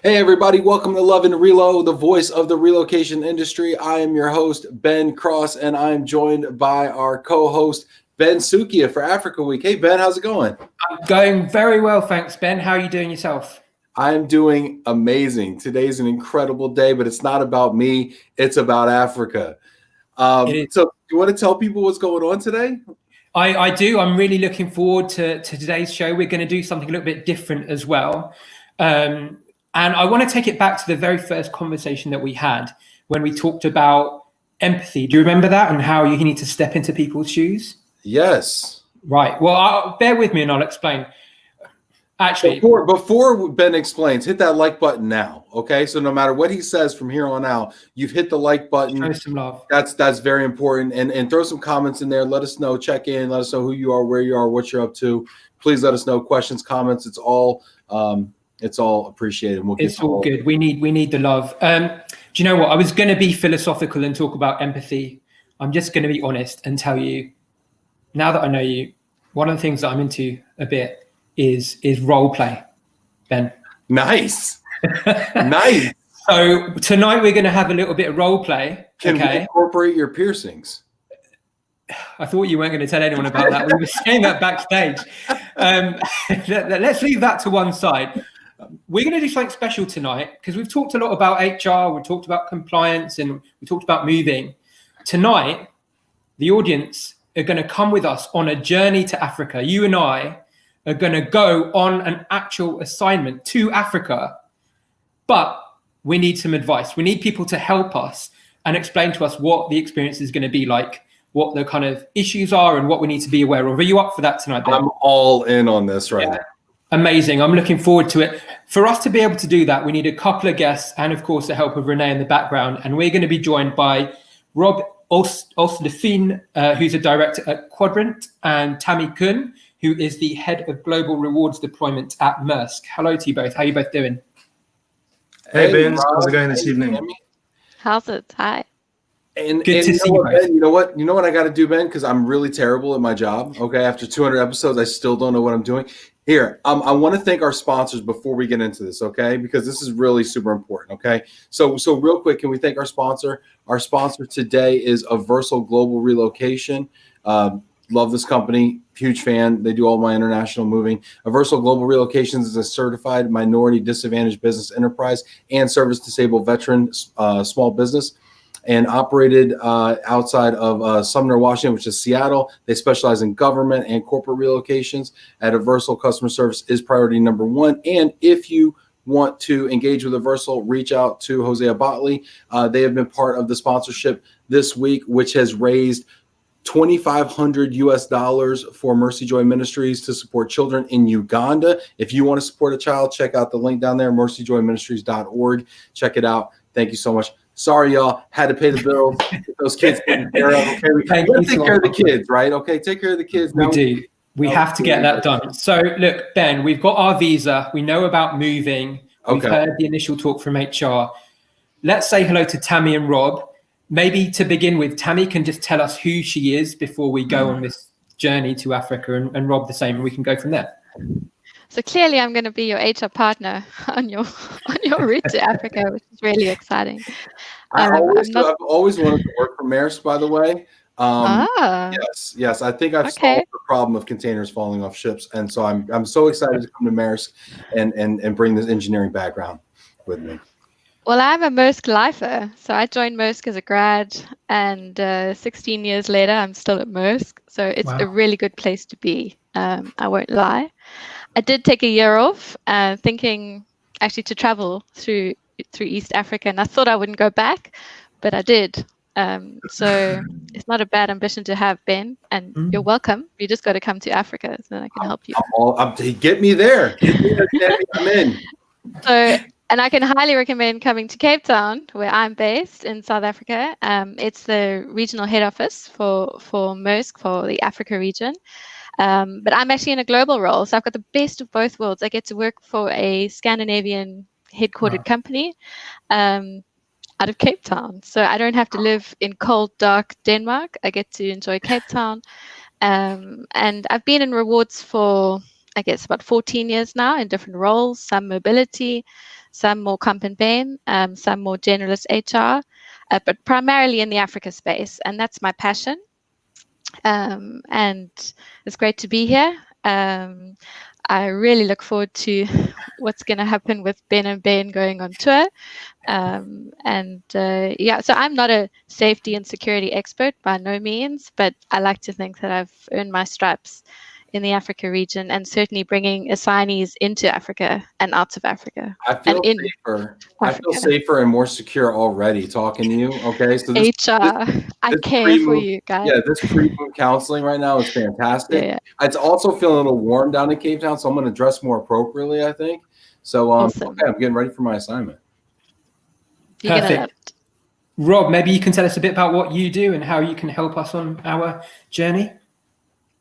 Hey everybody, welcome to Love and Relo, the voice of the relocation industry. I am your host, Ben Cross, and I'm joined by our co-host, Ben Sookia for Africa Week. Hey Ben, how's it going? I'm going very well, thanks, Ben. How are you doing yourself? I'm doing amazing. Today's an incredible day, but it's not about me, it's about Africa. So you want to tell people what's going on today? I do. I'm really looking forward to today's show. We're going to do something a little bit different as well. And I want to take it back to the very first conversation that we had when we talked about empathy. Do you remember that and how you need to step into people's shoes? Yes. Right. Well, bear with me and I'll explain. Actually, before Ben explains, hit that like button now. Okay, so no matter what he says from here on out, you've hit the like button. Show some love. That's very important, and throw some comments in there. Let us know, check in, let us know who you are, where you are, what you're up to. Please let us know. Questions, comments, it's all appreciated. It's all good. We need the love. Do you know what? I was going to be philosophical and talk about empathy. I'm just going to be honest and tell you, now that I know you, one of the things that I'm into a bit is role play, Ben. Nice. Nice. So tonight we're going to have a little bit of role play. Can we incorporate your piercings? I thought you weren't going to tell anyone about that. We were saying that backstage. Let's leave that to one side. We're going to do something special tonight because we've talked a lot about HR, we've talked about compliance, and we talked about moving. Tonight, the audience are going to come with us on a journey to Africa. You and I are going to go on an actual assignment to Africa, but we need some advice. We need people to help us and explain to us what the experience is going to be like, what the kind of issues are and what we need to be aware of. Are you up for that tonight, Ben? I'm all in on this right now. Amazing. I'm looking forward to it. For us to be able to do that, we need a couple of guests and, of course, the help of René in the background. And we're going to be joined by Rob Ohlson, who's a director at Quadrant, and Kuhn, who is the head of global rewards deployment at Maersk. Hello to you both. How are you both doing? Hey Ben, how's it going this evening? How's it? Hi. And Good to see you both. Ben, you know what I got to do, Ben, because I'm really terrible at my job. Okay, after 200 episodes, I still don't know what I'm doing. Here, I want to thank our sponsors before we get into this, okay? Because this is really super important, okay? So real quick, can we thank our sponsor? Our sponsor today is Universal Global Relocation. Love this company, huge fan. They do all my international moving. Universal Global Relocations is a certified minority disadvantaged business enterprise and service disabled veteran small business, and operated outside of Sumner, Washington, which is Seattle. They specialize in government and corporate relocations. At Universal, customer service is priority number one. And if you want to engage with Universal, reach out to Hosea Botley. They have been part of the sponsorship this week, which has raised $2,500 for Mercy Joy Ministries to support children in Uganda. If you want to support a child, check out the link down there, mercyjoyministries.org. Check it out. Thank you so much. Sorry, y'all. Had to pay the bills. Get those kids taken care of. Okay, we take care of the kids, right? Okay, take care of the kids. We do. We have to get that done. So, look, Ben, we've got our visa. We know about moving. We've heard the initial talk from HR. Let's say hello to Tammy and Rob. Maybe to begin with, Tammy can just tell us who she is before we go on this journey to Africa, and Rob the same, and we can go from there. So clearly I'm going to be your HR partner on your route to Africa, which is really exciting. I've always wanted to work for Maersk, by the way. Yes. I think I've solved the problem of containers falling off ships, and so I'm so excited to come to Maersk and bring this engineering background with me. Well, I'm a Maersk lifer. So I joined Maersk as a grad, and 16 years later, I'm still at Maersk. So it's a really good place to be. I won't lie. I did take a year off, thinking actually to travel through East Africa, and I thought I wouldn't go back, but I did. So it's not a bad ambition to have, Ben, and you're welcome. You just got to come to Africa, so then I can help you. Get me there. I'm in. So. And I can highly recommend coming to Cape Town, where I'm based in South Africa. It's the regional head office for Maersk, for the Africa region. But I'm actually in a global role, so I've got the best of both worlds. I get to work for a Scandinavian headquartered company out of Cape Town. So I don't have to live in cold, dark Denmark. I get to enjoy Cape Town. And I've been in rewards for I guess, about 14 years now in different roles, some mobility, some more comp and ben, some more generalist HR, but primarily in the Africa space. And that's my passion. And it's great to be here. I really look forward to what's going to happen with Ben and Ben going on tour. So I'm not a safety and security expert by no means, but I like to think that I've earned my stripes in the Africa region, and certainly bringing assignees into Africa and out of Africa. I feel safer. I feel safer and more secure already talking to you. Okay, so HR, I care for you guys. Yeah, this pre-move counseling right now is fantastic. Yeah. It's also feeling a little warm down in Cape Town, so I'm going to dress more appropriately, I think. So, Awesome. Okay, I'm getting ready for my assignment. You're going to love it. Rob, maybe you can tell us a bit about what you do and how you can help us on our journey.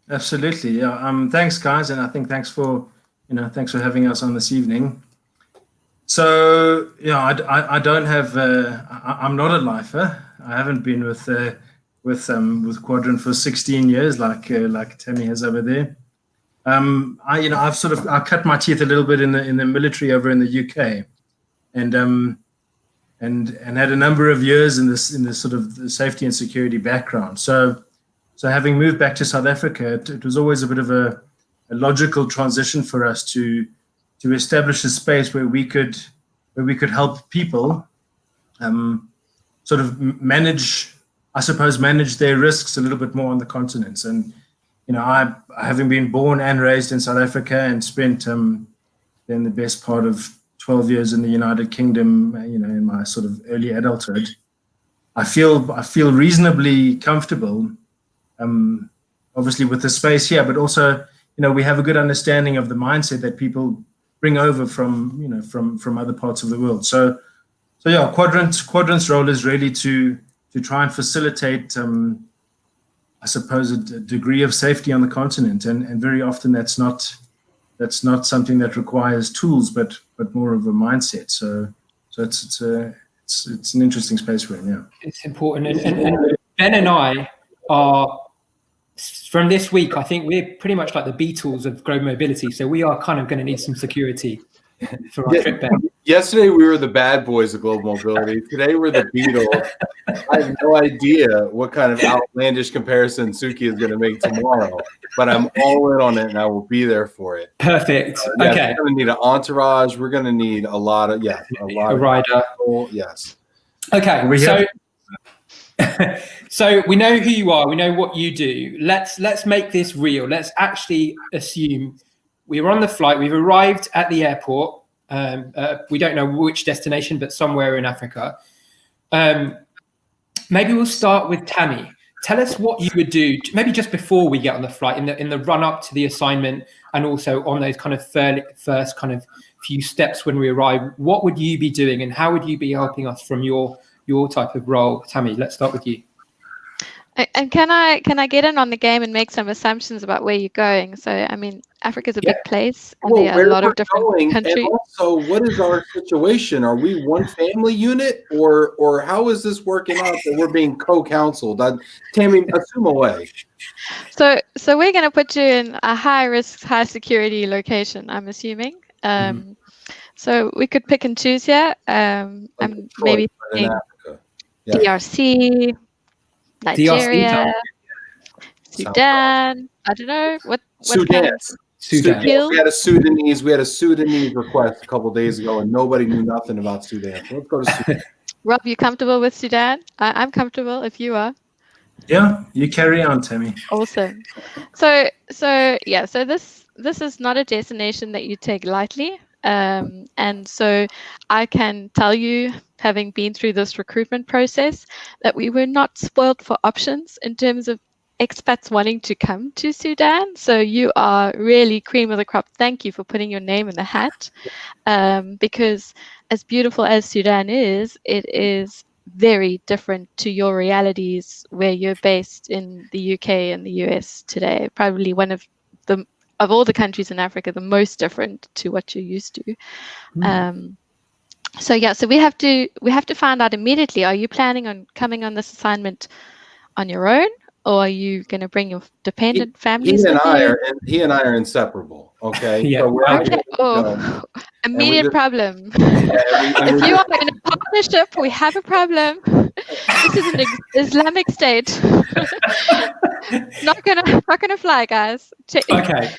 Absolutely. Yeah. Thanks, guys, and I think thanks for having us on this evening. So, I don't have. I'm not a lifer. I haven't been with Quadrant for 16 years, like Tammy has over there. I cut my teeth a little bit in the military over in the UK, and had a number of years in this sort of the safety and security background. So having moved back to South Africa, it was always a bit of a logical transition for us to establish a space where we could help people sort of manage their risks a little bit more on the continent. And I having been born and raised in South Africa and spent then the best part of 12 years in the United Kingdom, in my sort of early adulthood, I feel reasonably comfortable. Obviously with the space here, but also, we have a good understanding of the mindset that people bring over from other parts of the world. So yeah, Quadrant's role is really to try and facilitate, I suppose, a degree of safety on the continent, and very often that's not something that requires tools, but more of a mindset. So it's an interesting space we're in. Yeah, it's important, and Ben and I are. From this week, I think we're pretty much like the Beatles of Global Mobility. So we are kind of going to need some security for our trip back. Yesterday, we were the bad boys of Global Mobility. Today, we're the Beatles. I have no idea what kind of outlandish comparison Sookia is going to make tomorrow, but I'm all in on it, and I will be there for it. Perfect. Yes, okay. We're going to need an entourage. We're going to need a rider. Yes. Okay. So we know who you are. We know what you do. Let's make this real. Let's actually assume we're on the flight. We've arrived at the airport. We don't know which destination, but somewhere in Africa. Maybe we'll start with Tammy. Tell us what you would do, maybe just before we get on the flight, in the run up to the assignment, and also on those kind of first kind of few steps when we arrive. What would you be doing, and how would you be helping us from your type of role? Tammy, let's start with you. And can I get in on the game and make some assumptions about where you're going? So, I mean, Africa's a big place, and there are a lot of different countries. And also, what is our situation? Are we one family unit, or how is this working out that we're being co-counseled? Tammy, assume away. So we're going to put you in a high-risk, high-security location, I'm assuming. So we could pick and choose here. I'm maybe thinking DRC, Nigeria, Sudan. I don't know what Sudan. Sudan. We had a Sudanese request a couple of days ago, and nobody knew nothing about Sudan. So let's go to Sudan. Rob, you comfortable with Sudan? I'm comfortable if you are. Yeah, you carry on, Tammy. Awesome. So this is not a destination that you take lightly. And so I can tell you, having been through this recruitment process, that we were not spoiled for options in terms of expats wanting to come to Sudan. So you are really cream of the crop. Thank you for putting your name in the hat, because as beautiful as Sudan is, it is very different to your realities where you're based in the UK and the US today. Probably one of all the countries in Africa, the most different to what you're used to. So we have to find out immediately, are you planning on coming on this assignment on your own, or are you going to bring your dependent families He and with I you? are inseparable. Okay. Yeah. So we're Okay. actually, Oh, immediate just- problem. and If we you just- are in a partnership, we have a problem. This is an Islamic state. not gonna fly, guys. Okay.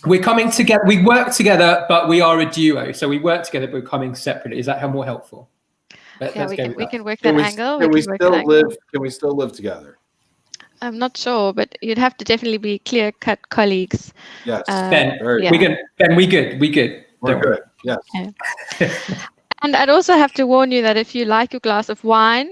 We're coming together. We work together, but we are a duo. So we work together, but we're coming separately. Is that more helpful? Yeah, Let's we go can with we that. can work Can that we, angle. can we can work still that angle. live? Can we still live together? I'm not sure, but you'd have to definitely be clear-cut colleagues. Yes. Ben, Very yeah. we good. Ben, we good. We good. We're Don't worry. good. Yes. Okay. And I'd also have to warn you that if you like your glass of wine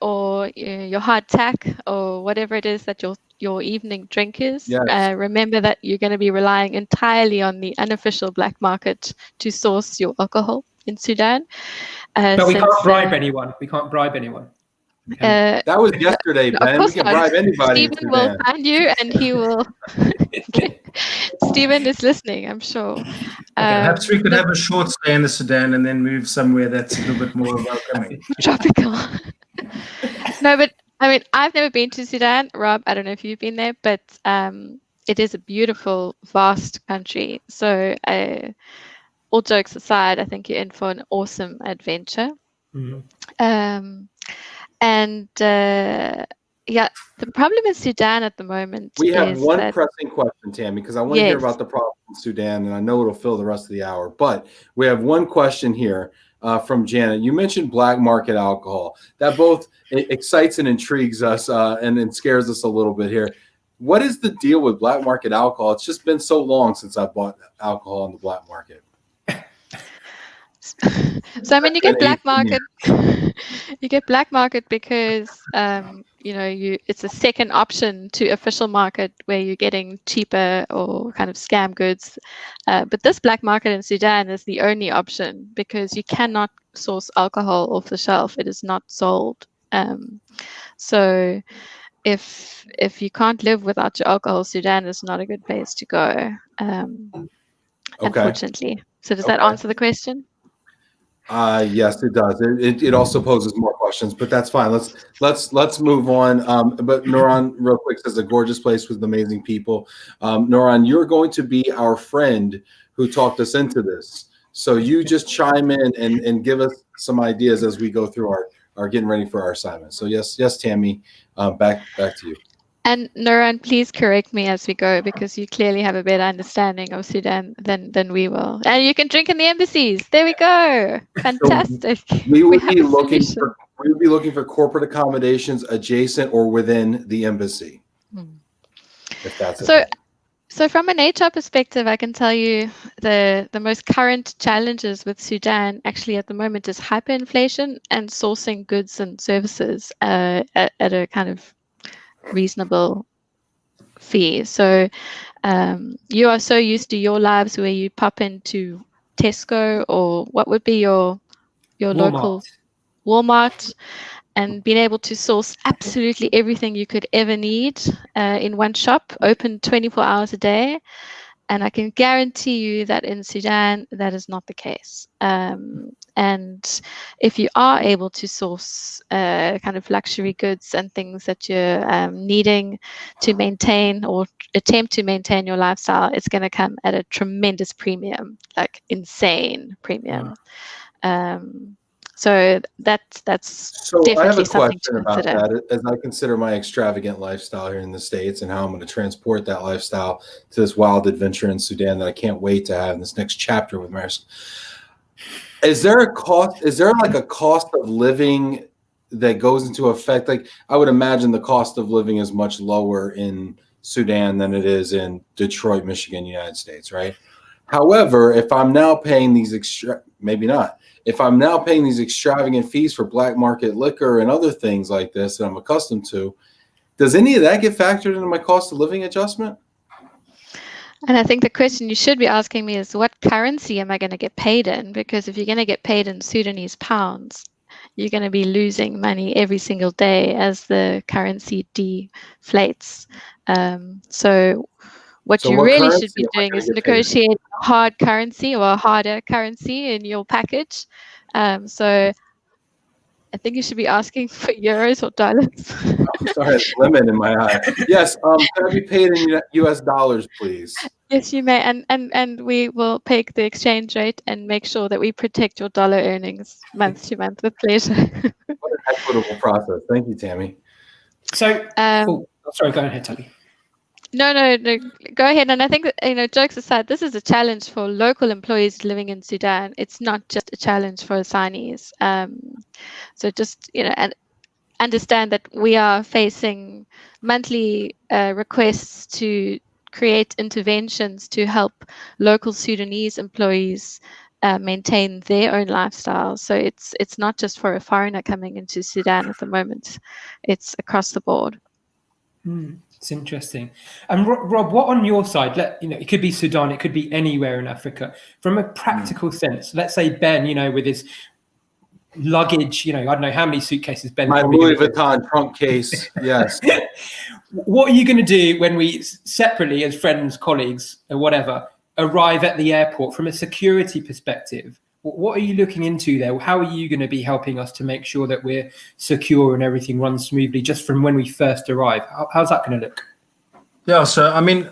or your hardtack or whatever it is that your evening drink is, Yes. remember that you're going to be relying entirely on the unofficial black market to source your alcohol in Sudan. But we can't since, bribe anyone. We can't bribe anyone. uh, That was yesterday, of Ben. We course can not. bribe anybody. in Stephen will Sudan. find you and he will. Stephen is listening, I'm sure. Perhaps we could have a short stay in the Sudan and then move somewhere that's a little bit more welcoming. Tropical. No, but I mean, I've never been to Sudan. Rob, I don't know if you've been there, but it is a beautiful, vast country. So all jokes aside, I think you're in for an awesome adventure. Mhm. Yeah, the problem in Sudan at the moment We have is one that, pressing question, Tammy, because I want to hear Yes. about the problem in Sudan, and I know it'll fill the rest of the hour. But we have one question here from Janet. You mentioned black market alcohol. That both excites and intrigues us and scares us a little bit here. What is the deal with black market alcohol? It's just been so long since I bought alcohol on the black market. so I mean, you get Been black 18 market. You get black market because it's a second option to official market where you're getting cheaper or kind of scam goods. But this black market in Sudan is the only option because you cannot source alcohol off the shelf. It is not sold. So if you can't live without your alcohol, Sudan is not a good place to go. Unfortunately. So does that Okay. answer the question? Yes, it does. It also poses more questions, but that's fine. Let's move on. But Noran, real quick, says a gorgeous place with amazing people. Noran, you're going to be our friend who talked us into this. So you just chime in and give us some ideas as we go through our getting ready for our assignment. So yes, Tammy, back to you. And Nuran, please correct me as we go because you clearly have a better understanding of Sudan than we will. And you can drink in the embassies. There we go. Fantastic. We would have be a looking solution. for corporate accommodations adjacent or within the embassy. If that's So from an HR perspective, I can tell you the most current challenges with Sudan actually at the moment is hyperinflation and sourcing goods and services at a kind of reasonable fee. So you are so used to your lives where you pop into Tesco or what would be your local Walmart and being able to source absolutely everything you could ever need in one shop, open 24 hours a day. And I can guarantee you that in Sudan, that is not the case. And if you are able to source kind of luxury goods and things that you're needing to maintain or attempt to maintain your lifestyle, it's going to come at a tremendous premium, like insane premium. So that's so I have definitely a something question to about consider. that as I consider my extravagant lifestyle here in the States and how I'm going to transport that lifestyle to this wild adventure in Sudan that I can't wait to have in this next chapter with Maersk. Is there a cost? Is there like a cost of living that goes into effect? Like I would imagine the cost of living is much lower in Sudan than it is in Detroit, Michigan, United States, right? However, if I'm now paying these maybe not. If I'm now paying these extravagant fees for black market liquor and other things like this that I'm accustomed to, does any of that get factored into my cost of living adjustment? And I think the question you should be asking me is what currency am I going to get paid in? Because if you're going to get paid in Sudanese pounds, you're going to be losing money every single day as the currency deflates. So what you really should be doing is negotiate a hard currency or a harder currency in your package. So I think you should be asking for euros or dollars. Sorry, it's lemon in my eye. Yes, can I be paid in US dollars, please? Yes, you may, and we will peg the exchange rate and make sure that we protect your dollar earnings month to month with pleasure. What an equitable process. Thank you, Tammy. So, sorry, go ahead, Tammy. No, go ahead. And I think that, jokes aside, this is a challenge for local employees living in Sudan. It's not just a challenge for assignees. So just, and understand that we are facing monthly requests to create interventions to help local Sudanese employees maintain their own lifestyle. So it's not just for a foreigner coming into Sudan at the moment. It's across the board. It's interesting. And Rob, what on your side? It could be Sudan, it could be anywhere in Africa. From a practical sense, let's say Ben, with his luggage, I don't know how many suitcases Ben. My Louis Vuitton trunk case, yes. What are you going to do when we separately, as friends, colleagues, or whatever, arrive at the airport from a security perspective? What are you looking into there? How are you going to be helping us to make sure that we're secure and everything runs smoothly just from when we first arrive? How's that going to look? Yeah, so I mean,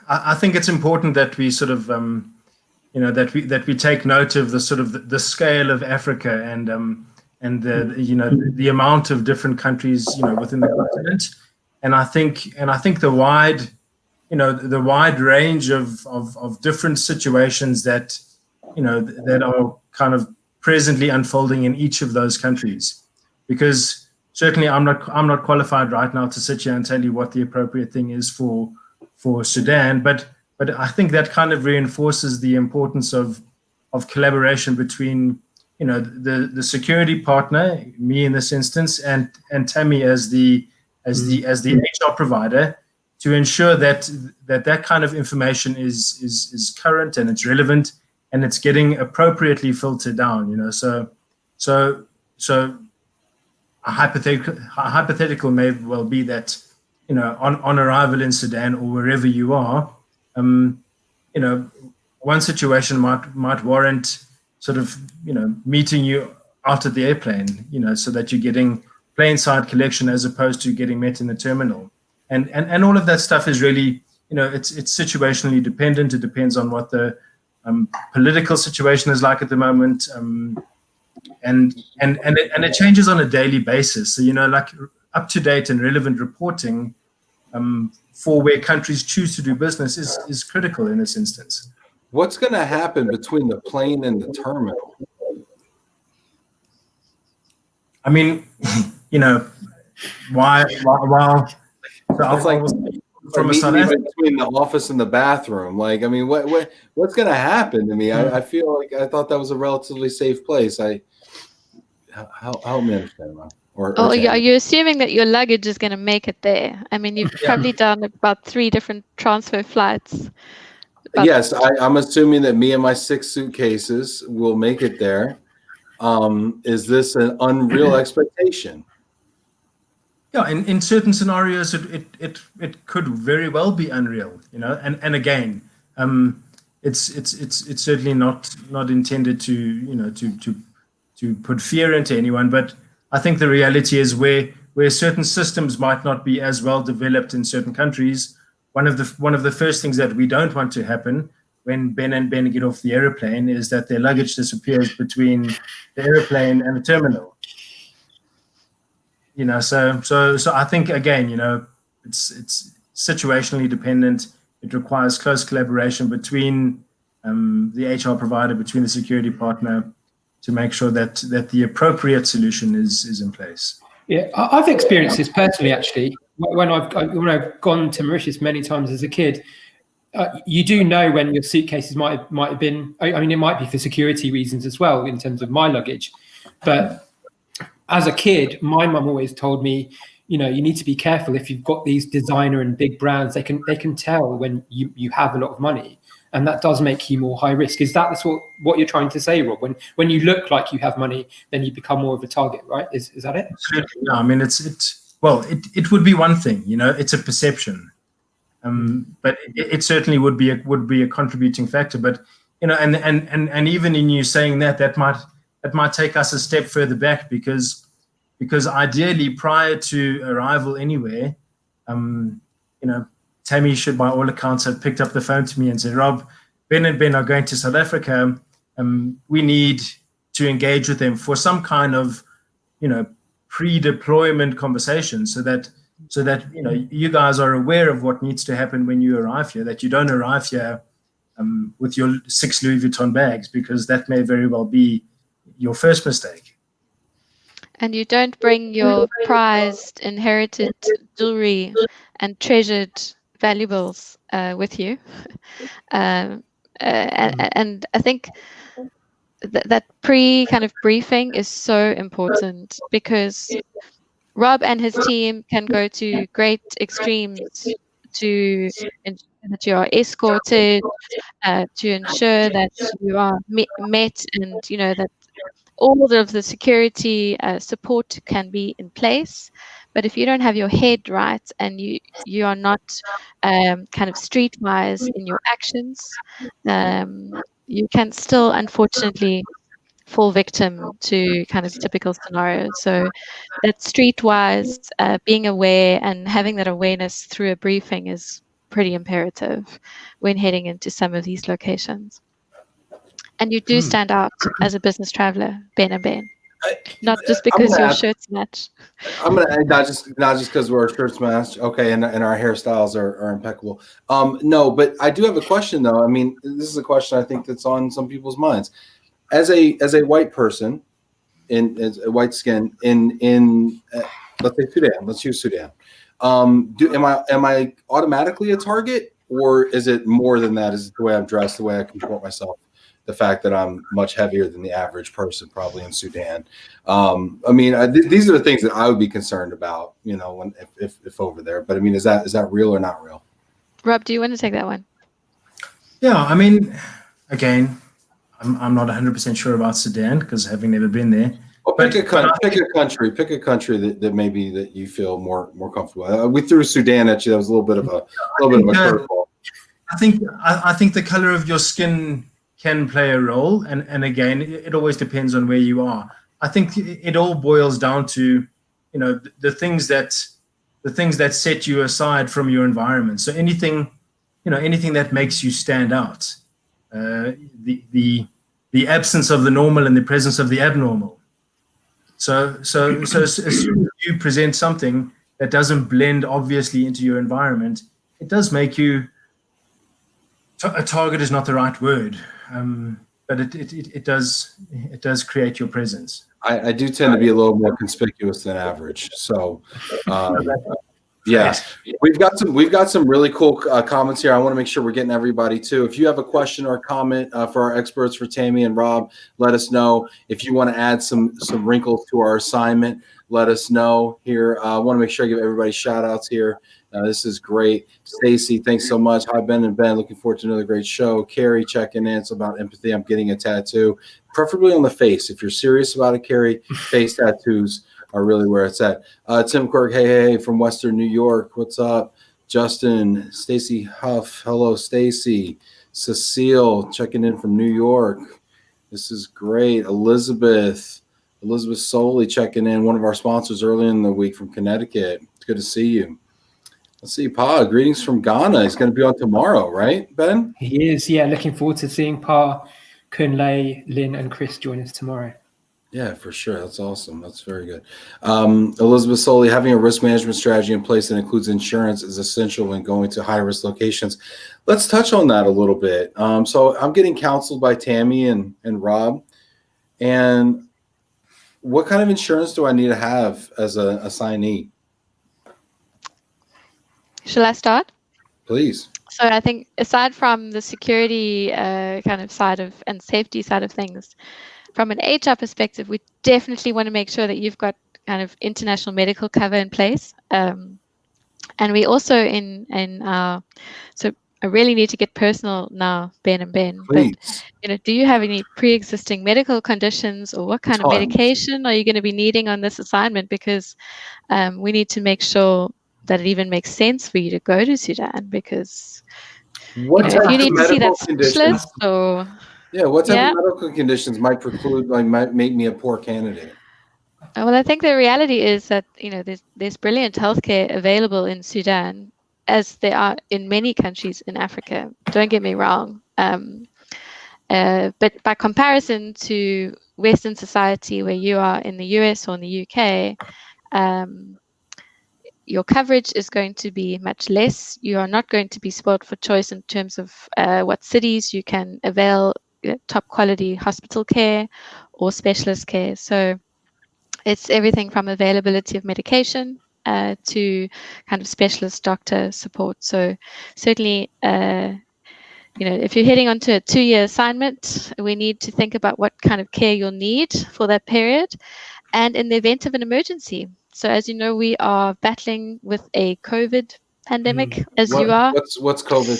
I think it's important that we sort of, that we take note of the sort of the scale of Africa and the amount of different countries within the continent, and I think the wide range of different situations that that are kind of presently unfolding in each of those countries, because certainly I'm not qualified right now to sit here and tell you what the appropriate thing is for Sudan, but I think that kind of reinforces the importance of collaboration between the security partner, me in this instance, and Tammy as the HR provider, to ensure that kind of information is current and it's relevant and it's getting appropriately filtered down. So a hypothetical may well be that on arrival in Sudan or wherever you are, one situation might warrant sort of meeting you out at the airplane, so that you're getting plane side collection as opposed to getting met in the terminal, and all of that stuff is really it's situationally dependent. It depends on what the political situation is like at the moment, and it changes on a daily basis. So like up to date and relevant reporting for where countries choose to do business is critical in this instance. What's going to happen between the plane and the terminal? I mean, while so it's like from a South Africa, between the office and the bathroom. Like, I mean, what's going to happen to me? I feel like I thought that was a relatively safe place. Help me understand that. Are you assuming that your luggage is going to make it there? I mean, you've probably done about 3 different transfer flights. Yes, I'm assuming that me and my 6 suitcases will make it there. Is this an unreal expectation? Yeah, in certain scenarios, it could very well be unreal, And again, it's certainly not intended to put fear into anyone, but I think the reality is where certain systems might not be as well developed in certain countries. One of the first things that we don't want to happen when Ben get off the airplane is that their luggage disappears between the airplane and the terminal. So I think again, it's situationally dependent. It requires close collaboration between the HR provider, between the security partner, to make sure that the appropriate solution is in place. Yeah, I've experienced this personally, actually. When I've gone to Mauritius many times as a kid, you do know when your suitcases might have been. I mean, it might be for security reasons as well in terms of my luggage. But as a kid, my mum always told me, you need to be careful if you've got these designer and big brands. They can tell when you have a lot of money. And that does make you more high risk. Is that what you're trying to say, Rob? When you look like you have money, then you become more of a target, right? Is that it? Yeah, I mean, it would be one thing, it's a perception, but it certainly would be a contributing factor. But and even in you saying that might take us a step further back, because because ideally prior to arrival anywhere, Tammy should by all accounts have picked up the phone to me and said, Rob, Ben and Ben are going to South Africa. We need to engage with them for some kind of, pre-deployment conversation so that you guys are aware of what needs to happen when you arrive here, that you don't arrive here with your 6 Louis Vuitton bags, because that may very well be your first mistake. And you don't bring your prized, inherited jewelry and treasured valuables with you. And I think that kind of briefing is so important, because Rob and his team can go to great extremes to ensure that you are escorted, to ensure that you are met, and that all of the security support can be in place. But if you don't have your head right and you are not kind of streetwise in your actions, you can still unfortunately fall victim to kind of typical scenarios. So that streetwise, being aware and having that awareness through a briefing is pretty imperative when heading into some of these locations. And you do stand out as a business traveler, Ben and Ben. Not just because your shirts match. I'm gonna add, not just because our shirts match, okay, and our hairstyles are impeccable. No, but I do have a question though. I mean, this is a question I think that's on some people's minds. As a white person, as a white skin in let's say Sudan. Let's use Sudan. Am I automatically a target, or is it more than that? Is it the way I'm dressed, the way I comport myself? The fact that I'm much heavier than the average person probably in Sudan. I mean, these are the things that I would be concerned about, if over there. But I mean, is that real or not real? Rob, do you want to take that one? Yeah, I mean, again, I'm not 100% sure about Sudan because having never been there. Well, pick a country that maybe that you feel more comfortable. We threw Sudan at you. That was a little bit of a curveball. I think the color of your skin can play a role, and again, it always depends on where you are. I think it all boils down to, the things that set you aside from your environment. So anything that makes you stand out, the absence of the normal and the presence of the abnormal. So as soon as you present something that doesn't blend obviously into your environment, it does make you a target. Is not the right word. But it does create your presence. I do tend to be a little more conspicuous than average. So, yeah, we've got some really cool comments here. I want to make sure we're getting everybody too. If you have a question or a comment for our experts, for Tammy and Rob, let us know. If you want to add some wrinkles to our assignment, let us know here. I want to make sure I give everybody shout outs here. This is great. Stacy, thanks so much. Hi, Ben and Ben. Looking forward to another great show. Carrie checking in. It's about empathy. I'm getting a tattoo, preferably on the face. If you're serious about it, Carrie, face tattoos are really where it's at. Tim Quirk, hey, from Western New York. What's up? Justin, Stacy Huff. Hello, Stacy. Cecile checking in from New York. This is great. Elizabeth Soley checking in, one of our sponsors early in the week from Connecticut. It's good to see you. Let's see, Pa, greetings from Ghana. He's going to be on tomorrow, right, Ben? He is, yeah. Looking forward to seeing Pa, Kuhn, Lynn, and Chris join us tomorrow. Yeah, for sure. That's awesome. That's very good. Elizabeth Soley, having a risk management strategy in place that includes insurance is essential when going to high-risk locations. Let's touch on that a little bit. So I'm getting counseled by Tammy and Rob. And what kind of insurance do I need to have as an assignee? Shall I start? Please. So I think aside from the security kind of side of and safety side of things, from an HR perspective, we definitely want to make sure that you've got kind of international medical cover in place. And we also so I really need to get personal now, Ben and Ben. Please. But do you have any pre-existing medical conditions, or what kind of medication are you going to be needing on this assignment? Because we need to make sure that it even makes sense for you to go to Sudan, because if you need to see that specialist what type of medical conditions might make me a poor candidate? Well, I think the reality is that there's brilliant healthcare available in Sudan, as there are in many countries in Africa. Don't get me wrong, but by comparison to Western society, where you are in the US or in the UK, your coverage is going to be much less. You are not going to be spoiled for choice in terms of what cities you can avail top quality hospital care or specialist care. So it's everything from availability of medication to kind of specialist doctor support. So certainly, if you're heading onto a 2-year assignment, we need to think about what kind of care you'll need for that period, and in the event of an emergency. So as you know, we are battling with a COVID pandemic, as you are. What's COVID?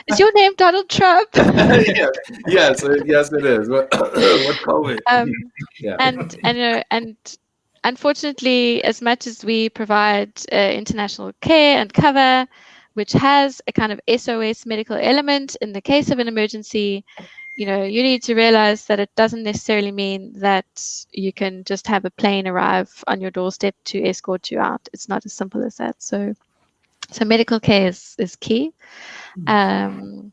Is your name Donald Trump? Yes, it is. What COVID? And unfortunately, as much as we provide international care and cover, which has a kind of SOS medical element in the case of an emergency, you need to realize that it doesn't necessarily mean that you can just have a plane arrive on your doorstep to escort you out. It's not as simple as that. So medical care is key. And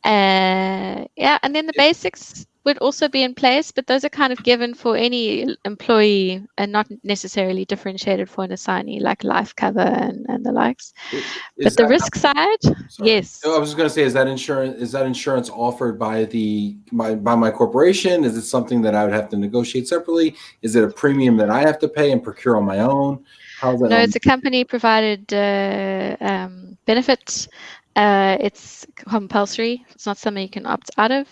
then the basics would also be in place, but those are kind of given for any employee and not necessarily differentiated for an assignee, like life cover and the likes. But the risk side, yes. I was just going to say, is that insurance offered by my corporation? Is it something that I would have to negotiate separately? Is it a premium that I have to pay and procure on my own? How's that? No, it's a company provided benefit. It's compulsory. It's not something you can opt out of.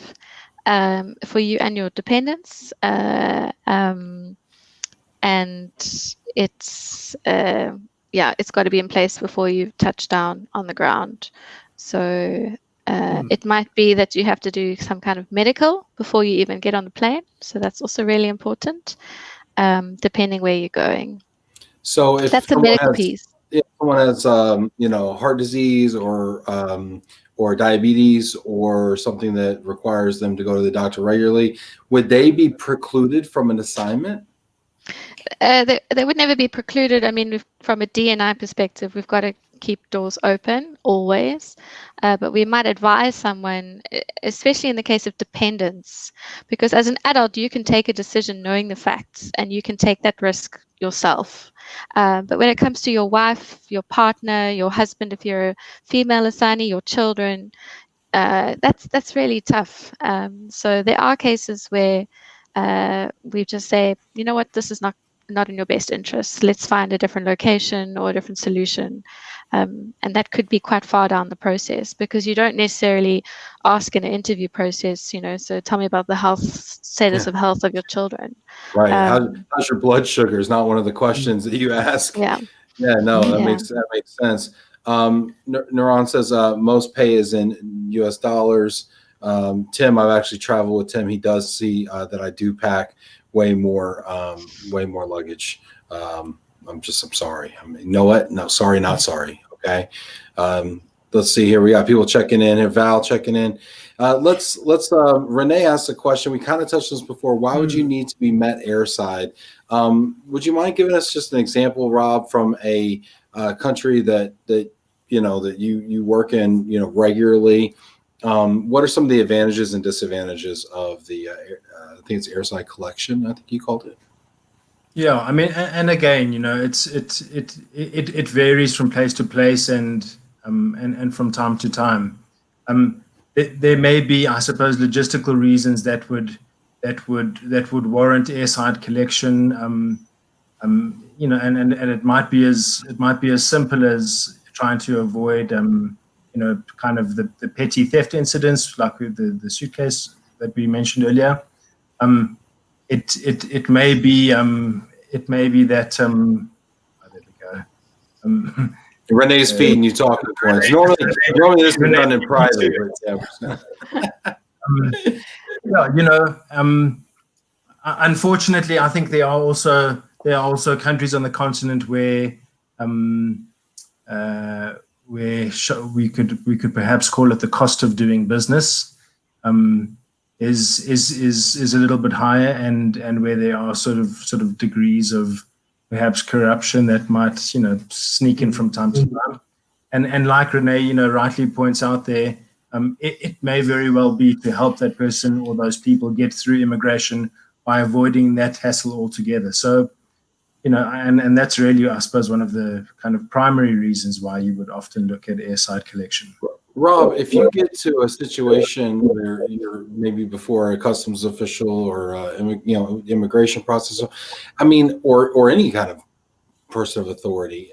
For you and your dependents, and it's got to be in place before you touch down on the ground. So it might be that you have to do some kind of medical before you even get on the plane. So that's also really important, depending where you're going. So if that's a medical piece. If someone has heart disease or diabetes or something that requires them to go to the doctor regularly, would they be precluded from an assignment? They would never be precluded. I mean, from a D&I perspective, we've got to keep doors open always, but we might advise someone, especially in the case of dependents, because as an adult, you can take a decision knowing the facts and you can take that risk yourself. But when it comes to your wife, your partner, your husband, if you're a female assignee, your children, that's really tough. So there are cases where we just say, you know what, this is not in your best interest. Let's find a different location or a different solution. And that could be quite far down the process, because you don't necessarily ask in an interview process, so tell me about the health status of health of your children. Right. How's your blood sugar is not one of the questions that you ask. Yeah. Yeah, no, that makes sense. Neuron says most pay is in US dollars. Tim, I've actually traveled with Tim. He does see that I do pack way more luggage. I'm sorry. I mean, you know what? No, sorry, not sorry. Okay. Let's see here. We got people checking in here. Val checking in. Let's René asked a question. We kind of touched on this before. Why would you need to be met airside? Would you mind giving us just an example, Rob, from a country that you work in, regularly? What are some of the advantages and disadvantages of the I think it's airside collection, I think you called it. Yeah, I mean, and again, it varies from place to place and from time to time. There may be, I suppose, logistical reasons that would warrant airside collection. And it might be as simple as trying to avoid kind of the petty theft incidents, like with the suitcase that we mentioned earlier. It may be that there we go. René's feeding you talking points. Normally this is done in private. Unfortunately, I think there are also countries on the continent where we could perhaps call it the cost of doing business. is a little bit higher, and where there are sort of degrees of perhaps corruption that might sneak in from time to time. And like René rightly points out there, it may very well be to help that person or those people get through immigration by avoiding that hassle altogether. So and that's really, I suppose, one of the kind of primary reasons why you would often look at airside collection. Rob, if you get to a situation where you're maybe before a customs official or immigration processor, or any kind of person of authority,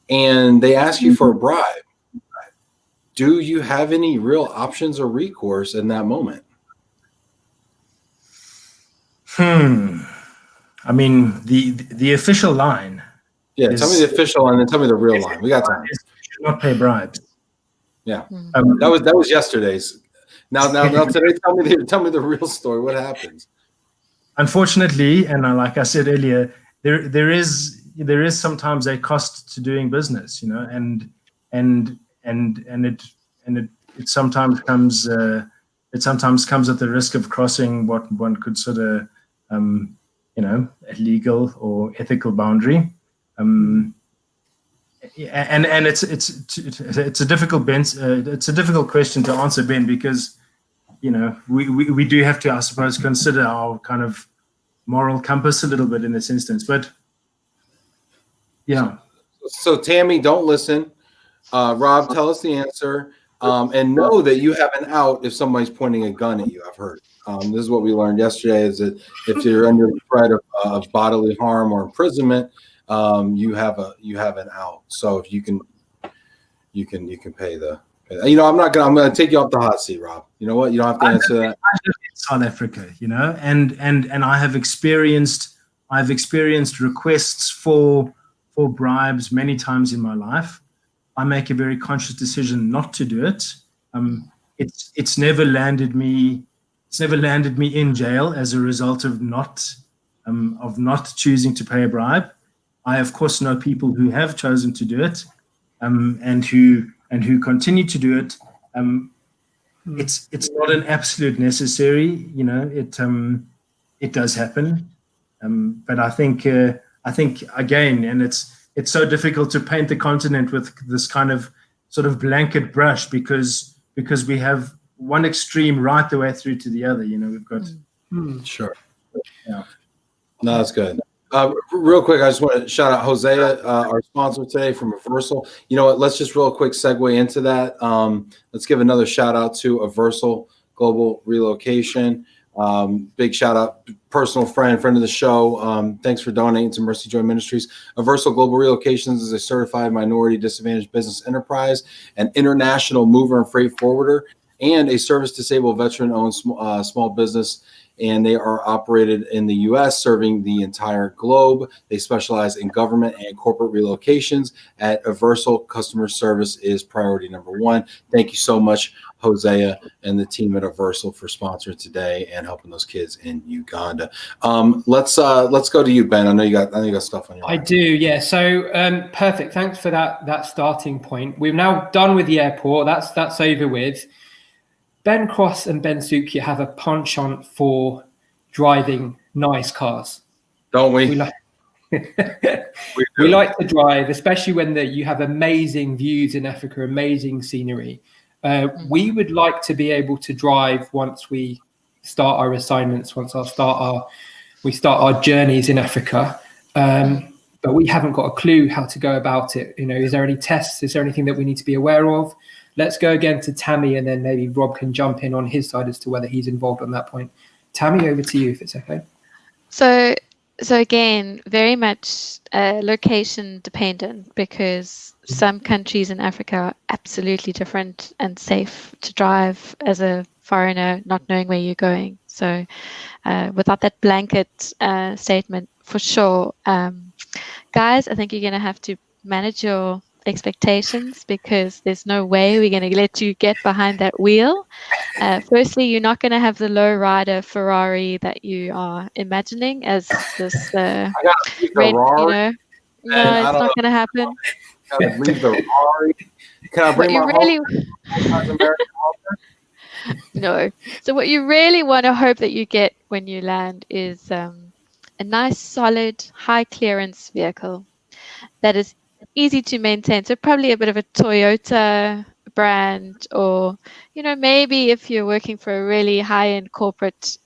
and they ask you for a bribe, do you have any real options or recourse in that moment? The official line. Yeah, tell me the official and then tell me the real line. We got time. You should not pay bribes. Yeah, that was yesterday's. Now today, tell me the real story. What happens? Unfortunately, and like I said earlier, there is sometimes a cost to doing business, and it sometimes comes at the risk of crossing what one could sort of a legal or ethical boundary. And it's a difficult it's a difficult question to answer, Ben, because we do have to, I suppose, consider our kind of moral compass a little bit in this instance. But yeah. So Tammy, don't listen. Rob, tell us the answer, and know that you have an out if somebody's pointing a gun at you. I've heard. This is what we learned yesterday: is that if you're under the threat of bodily harm or imprisonment, you have an out. So if you can pay the. I'm gonna take you off the hot seat, Rob. You know what? You don't have to answer that. I live in South Africa, and I've experienced requests for bribes many times in my life. I make a very conscious decision not to do it. It's never landed me in jail as a result of not choosing to pay a bribe. I of course know people who have chosen to do it, and who continue to do it. It's not an absolute necessary. It does happen, but I think again, and it's so difficult to paint the continent with this kind of sort of blanket brush because we have one extreme right the way through to the other. We've got sure. Yeah. No, that's good. Real quick, I just want to shout out Hosea, our sponsor today from Aversal. You know what? Let's just real quick segue into that. Let's give another shout out to Aversal Global Relocation. Big shout out, personal friend of the show. Thanks for donating to Mercy Joy Ministries. Aversal Global Relocations is a certified minority disadvantaged business enterprise, an international mover and freight forwarder, and a service disabled veteran-owned small business. And they are operated in the U.S., serving the entire globe. They specialize in government and corporate relocations. At Aversal, customer service is priority number one. Thank you so much, Hosea and the team at Aversal, for sponsoring today and helping those kids in Uganda. Let's go to you, Ben. I know you got stuff on your mind. I do, yeah. So perfect. Thanks for that starting point. We've now done with the airport. That's over with. Ben Cross and Ben Sookia have a penchant for driving nice cars. Don't we? We like to drive, especially when you have amazing views in Africa, amazing scenery. We would like to be able to drive once we start our assignments, we start our journeys in Africa. But we haven't got a clue how to go about it. Is there any tests? Is there anything that we need to be aware of? Let's go again to Tammy, and then maybe Rob can jump in on his side as to whether he's involved on that point. Tammy, over to you if it's okay. So again, very much location dependent, because some countries in Africa are absolutely different and safe to drive as a foreigner, not knowing where you're going. So without that blanket statement, for sure, guys, I think you're going to have to manage your expectations, because there's no way we're going to let you get behind that wheel. Firstly, you're not going to have the low rider Ferrari that you are imagining as this no, it's not going to happen. Can I bring my really American No. So what you really want to hope that you get when you land is a nice, solid, high clearance vehicle that is easy to maintain. So probably a bit of a Toyota brand, or maybe if you're working for a really high-end corporate,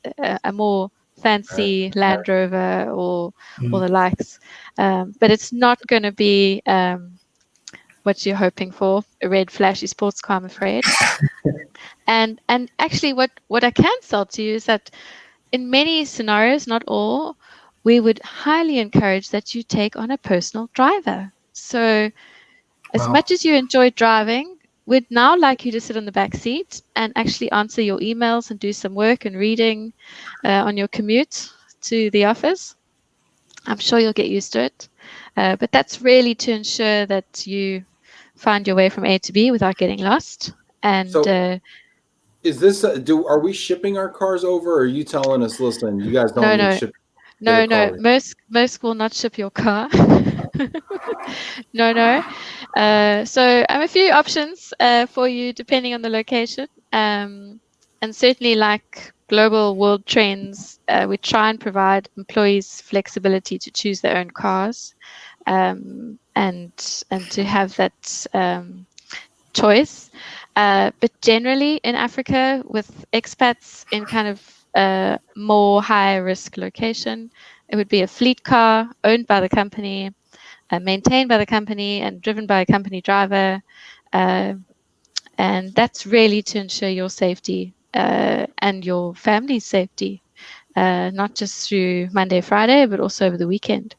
a more fancy Land Rover or the likes. But it's not going to be what you're hoping for, a red flashy sports car, I'm afraid. and actually what I can sell to you is that in many scenarios, not all, we would highly encourage that you take on a personal driver. So as much as you enjoy driving, we'd now like you to sit on the back seat and actually answer your emails and do some work and reading on your commute to the office. I'm sure you'll get used to it. But that's really to ensure that you find your way from A to B without getting lost. And So, is this are we shipping our cars over, or are you telling us, listen, you guys don't need ship? No. Maersk will not ship your car. No. So I have a few options for you depending on the location. And certainly, like global world trends, we try and provide employees flexibility to choose their own cars, and to have that choice. But generally in Africa, with expats in kind of more high risk location, it would be a fleet car owned by the company, maintained by the company, and driven by a company driver. And that's really to ensure your safety and your family's safety, not just through Monday, Friday, but also over the weekend.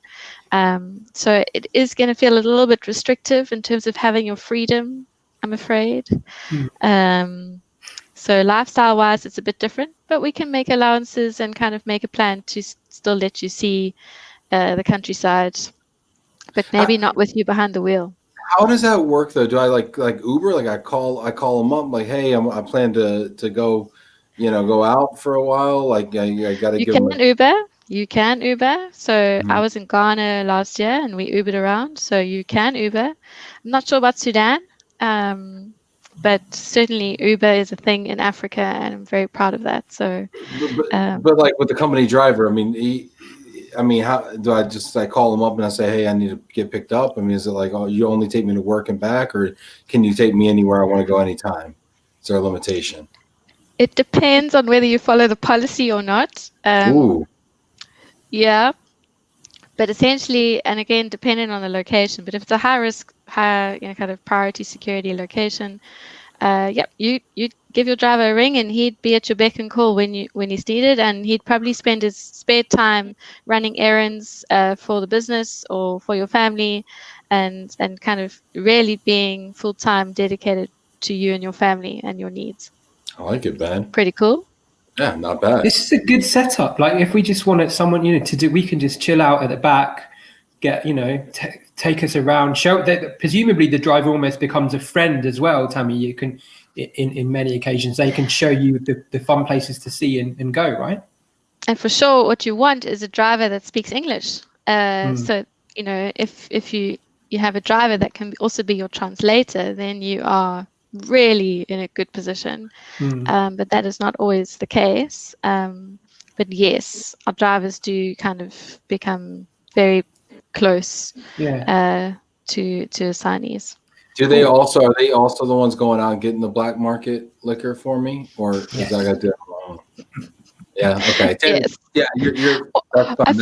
So it is going to feel a little bit restrictive in terms of having your freedom, I'm afraid. So lifestyle-wise, it's a bit different, but we can make allowances and kind of make a plan to still let you see the countryside, but maybe not with you behind the wheel. How does that work though? Do I like Uber? Like I call them up, like, hey, I plan to go, go out for a while. Like I got to give them. You can Uber. So I was in Ghana last year and we Ubered around. So you can Uber. I'm not sure about Sudan, but certainly Uber is a thing in Africa, and I'm very proud of that. So, but like with the company driver, how do I call them up and I say, hey, I need to get picked up? Is it like, oh, you only take me to work and back, or can you take me anywhere I want to go anytime? Is there a limitation? It depends on whether you follow the policy or not. Yeah, but essentially, and again, depending on the location, but if it's a high risk, kind of priority security location, you give your driver a ring and he'd be at your beck and call when he's needed, and he'd probably spend his spare time running errands for the business or for your family, and kind of really being full-time dedicated to you and your family and your needs. I like it, man. Pretty cool. Yeah, not bad. This is a good setup. Like if we just wanted someone, to do, we can just chill out at the back, get, take us around, show that presumably the driver almost becomes a friend as well. Tammy, you can, in many occasions, they can show you the fun places to see and go, right? And for sure, what you want is a driver that speaks English. So, if you have a driver that can also be your translator, then you are really in a good position. But that is not always the case. But yes, our drivers do kind of become very close to assignees. Are they also the ones going out and getting the black market liquor for me, or is that I got to do it alone? Yeah. Okay. Yes. Yeah. You're. I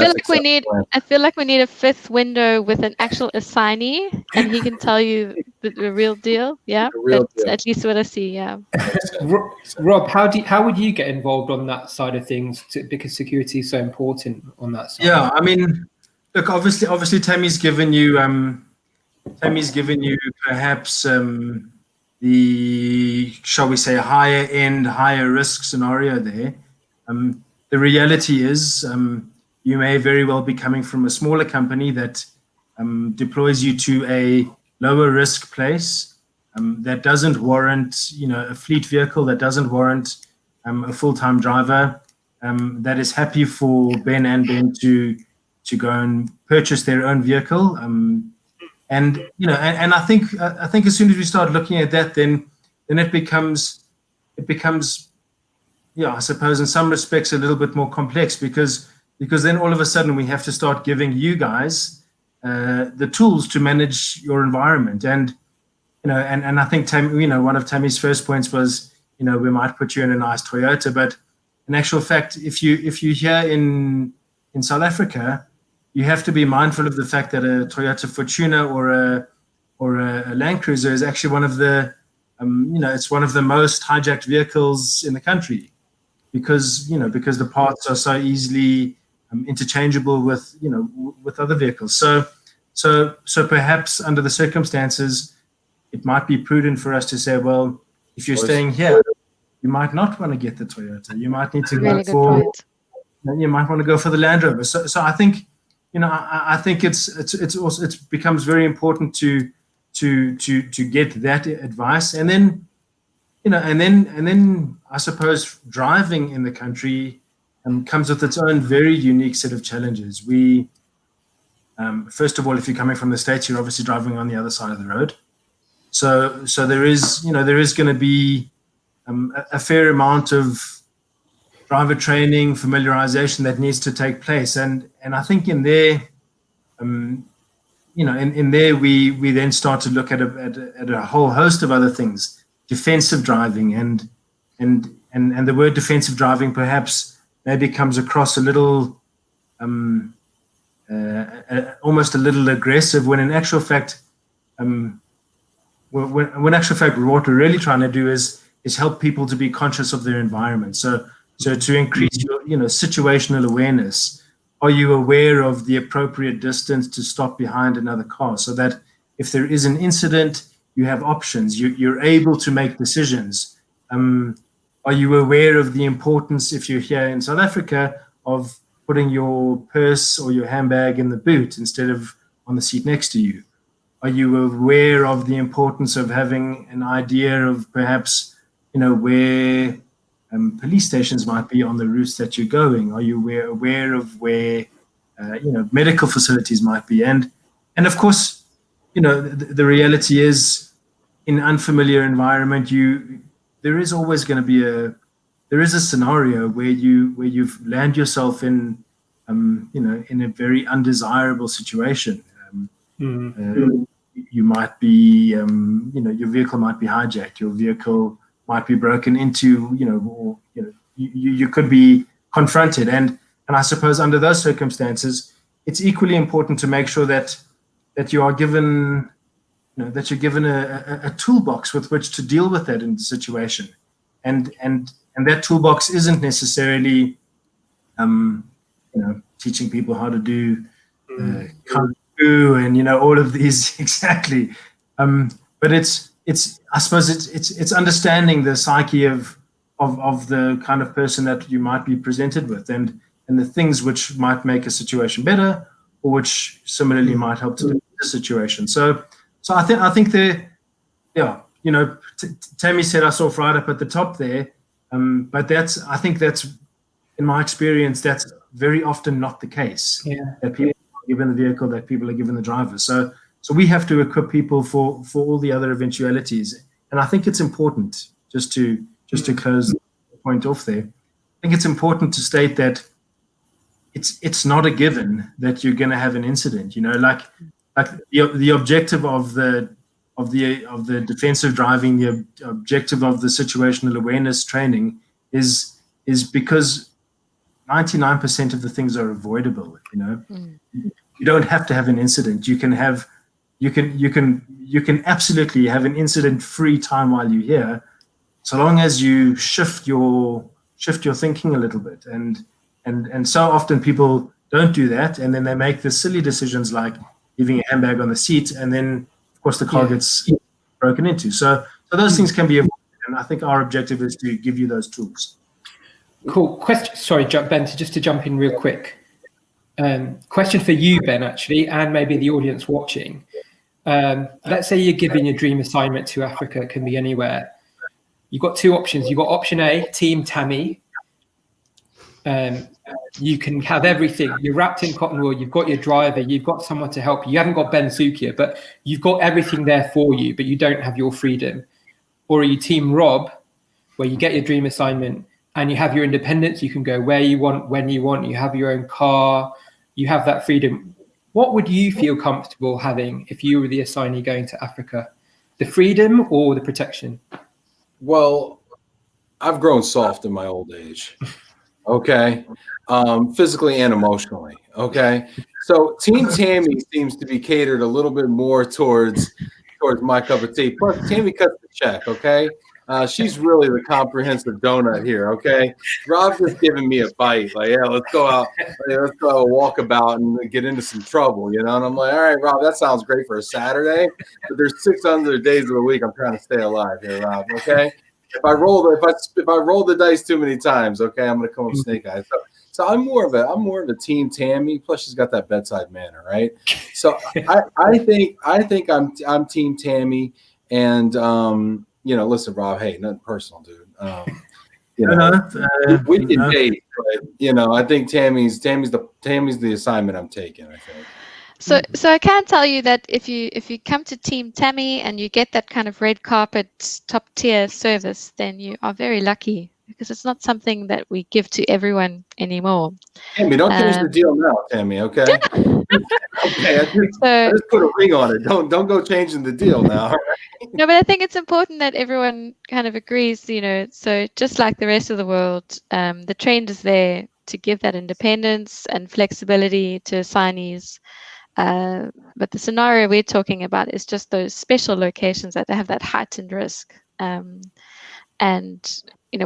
feel like we need a fifth window with an actual assignee, and he can tell you the real deal. Yeah. That's at least what I see. Yeah. Rob, how would you get involved on that side of things? Because security is so important on that side. Yeah. Look, obviously, Tammy's given you perhaps the, shall we say, higher end, higher risk scenario there. The reality is you may very well be coming from a smaller company that deploys you to a lower risk place that doesn't warrant, a fleet vehicle, that doesn't warrant a full-time driver, that is happy for Ben and Ben to go and purchase their own vehicle. And I think as soon as we start looking at that, then it becomes it becomes, I suppose in some respects a little bit more complex because then all of a sudden we have to start giving you guys the tools to manage your environment. And and I think one of Tammy's first points was, we might put you in a nice Toyota, but in actual fact, if you're here in South Africa, you have to be mindful of the fact that a Toyota Fortuner or a Land Cruiser is actually one of the it's one of the most hijacked vehicles in the country because the parts are so easily interchangeable with other vehicles. So perhaps under the circumstances, it might be prudent for us to say, well, if you're staying here, you might not want to get the Toyota. You might need to you might want to go for the Land Rover. So I think, I think it becomes very important to get that advice, and then, and then I suppose driving in the country comes with its own very unique set of challenges. We, first of all, if you're coming from the States, you're obviously driving on the other side of the road. So there is going to be a fair amount of driver training, familiarization that needs to take place, and I think in there, in there we then start to look at a whole host of other things, defensive driving, and the word defensive driving perhaps maybe comes across a little, almost a little aggressive, when in actual fact, when actual fact what we're really trying to do is help people to be conscious of their environment. So to increase your situational awareness. Are you aware of the appropriate distance to stop behind another car, so that if there is an incident, you have options, you're able to make decisions? Are you aware of the importance, if you're here in South Africa, of putting your purse or your handbag in the boot instead of on the seat next to you? Are you aware of the importance of having an idea of perhaps, where police stations might be on the routes that you're going? Are you aware of where, medical facilities might be? And of course, the reality is, in unfamiliar environment, there is always going to be a scenario where you've land yourself in, in a very undesirable situation. You might be, your vehicle might be hijacked, your vehicle might be broken into, or, you could be confronted. And I suppose under those circumstances, it's equally important to make sure that you are given, that you're given a toolbox with which to deal with that in the situation. And that toolbox isn't necessarily, teaching people how to do kung fu and, all of these exactly. But I suppose it's understanding the psyche of the kind of person that you might be presented with, and the things which might make a situation better, or which similarly might help to do the situation. So I think Tammy said I saw right up at the top there, but I think that's in my experience, that's very often not the case. Yeah. That people are given the vehicle, that people are given the driver. So we have to equip people for all the other eventualities. And I think it's important, just to close the point off there, I think it's important to state that it's not a given that you're going to have an incident. Like the objective of the defensive driving, the objective of the situational awareness training is because 99% of the things are avoidable. You don't have to have an incident. You can absolutely have an incident-free time while you're here, so long as you shift your thinking a little bit. And so often people don't do that, and then they make the silly decisions like leaving a handbag on the seat, and then of course the car gets broken into. So those things can be avoided, and I think our objective is to give you those tools. Cool. Question. Sorry, Ben, just to jump in real quick. Question for you, Ben, actually, and maybe the audience watching. Let's say you're giving your dream assignment to Africa, it can be anywhere. You've got two options. You've got option A, Team Tammy. You can have everything. You're wrapped in cotton wool. You've got your driver. You've got someone to help you. You haven't got Ben Sookia, but you've got everything there for you, but you don't have your freedom. Or are you Team Rob, where you get your dream assignment and you have your independence. You can go where you want, when you want. You have your own car. You have that freedom. What would you feel comfortable having if you were the assignee going to Africa? The freedom or the protection? Well, I've grown soft in my old age. Okay. Physically and emotionally. Okay. So Team Tammy seems to be catered a little bit more towards my cup of tea. Plus, Tammy cuts the check. Okay. She's really the comprehensive donut here. Okay. Rob's just giving me a bite. Like, yeah, let's go out. Let's go walk about and get into some trouble, you know? And I'm like, all right, Rob, that sounds great for a Saturday, but there's 600 days of the week I'm trying to stay alive here, Rob. Okay. If I roll the dice too many times, okay, I'm gonna come up snake eyes. So I'm more of a Team Tammy. Plus, she's got that bedside manner, right? So I think I'm Team Tammy. And listen, Rob. Hey, nothing personal, dude. We can date, but I think Tammy's the assignment I'm taking. I think. So I can tell you that if you come to Team Tammy and you get that kind of red carpet top tier service, then you are very lucky, because it's not something that we give to everyone anymore. Tammy, don't change the deal now, Tammy. Okay. Okay. I just put a ring on it. Don't go changing the deal now. Right? No, but I think it's important that everyone kind of agrees. So just like the rest of the world, the trend is there to give that independence and flexibility to assignees. But the scenario we're talking about is just those special locations that have that heightened risk. And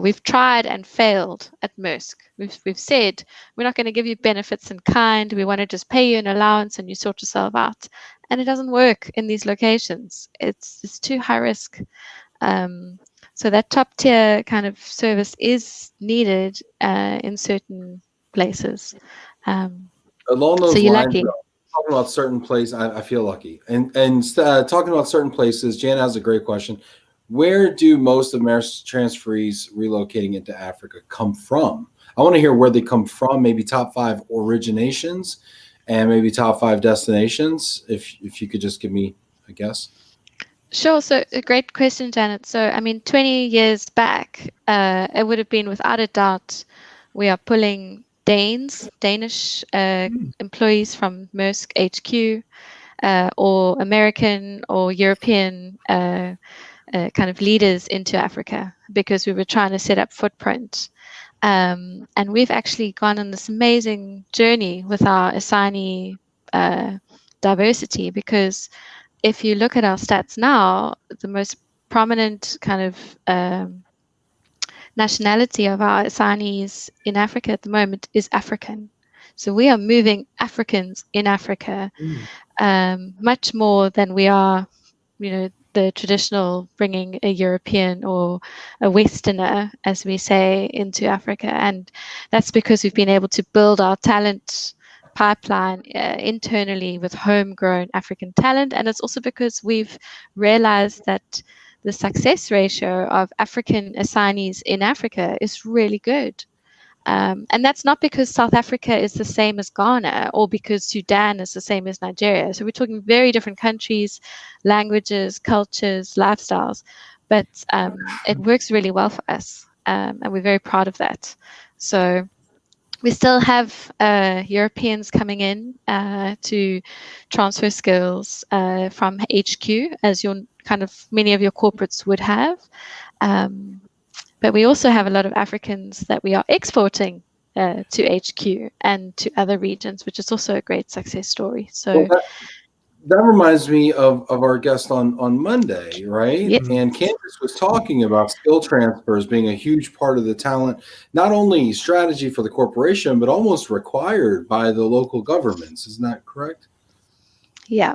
we've tried and failed at Maersk. We've said we're not going to give you benefits in kind. We want to just pay you an allowance and you sort yourself out. And it doesn't work in these locations. It's too high risk. So that top tier kind of service is needed in certain places. Along those so you're lines, lucky. Talking about certain places, I feel lucky. And talking about certain places, Jan has a great question. Where do most of Maersk's transferees relocating into Africa come from? I want to hear where they come from, maybe top 5 originations and maybe top 5 destinations, if you could just give me a guess. Sure. So a great question, Janet. So, 20 years back, it would have been without a doubt, we are pulling Danish employees from Maersk HQ, or American or European kind of leaders into Africa, because we were trying to set up footprint. And we've actually gone on this amazing journey with our assignee diversity, because if you look at our stats now, the most prominent kind of nationality of our assignees in Africa at the moment is African. So we are moving Africans in Africa much more than we are, the traditional bringing a European or a Westerner, as we say, into Africa. And that's because we've been able to build our talent pipeline internally with homegrown African talent. And it's also because we've realized that the success ratio of African assignees in Africa is really good. And that's not because South Africa is the same as Ghana or because Sudan is the same as Nigeria. So we're talking very different countries, languages, cultures, lifestyles, but it works really well for us. And we're very proud of that. So we still have Europeans coming in to transfer skills from HQ, as many of your corporates would have. But we also have a lot of Africans that we are exporting to HQ and to other regions, which is also a great success story. So that reminds me of our guest on Monday, right? Yep. And Candace was talking about skill transfers being a huge part of the talent, not only strategy for the corporation, but almost required by the local governments. Isn't that correct? Yeah.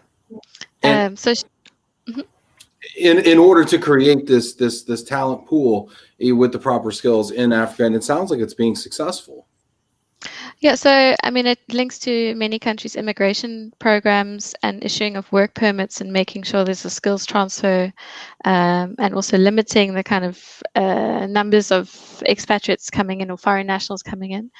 In order to create this talent pool with the proper skills in Africa, and it sounds like it's being successful. Yeah, so I mean, it links to many countries' immigration programs and issuing of work permits and making sure there's a skills transfer, and also limiting the kind of numbers of expatriates coming in or foreign nationals coming in.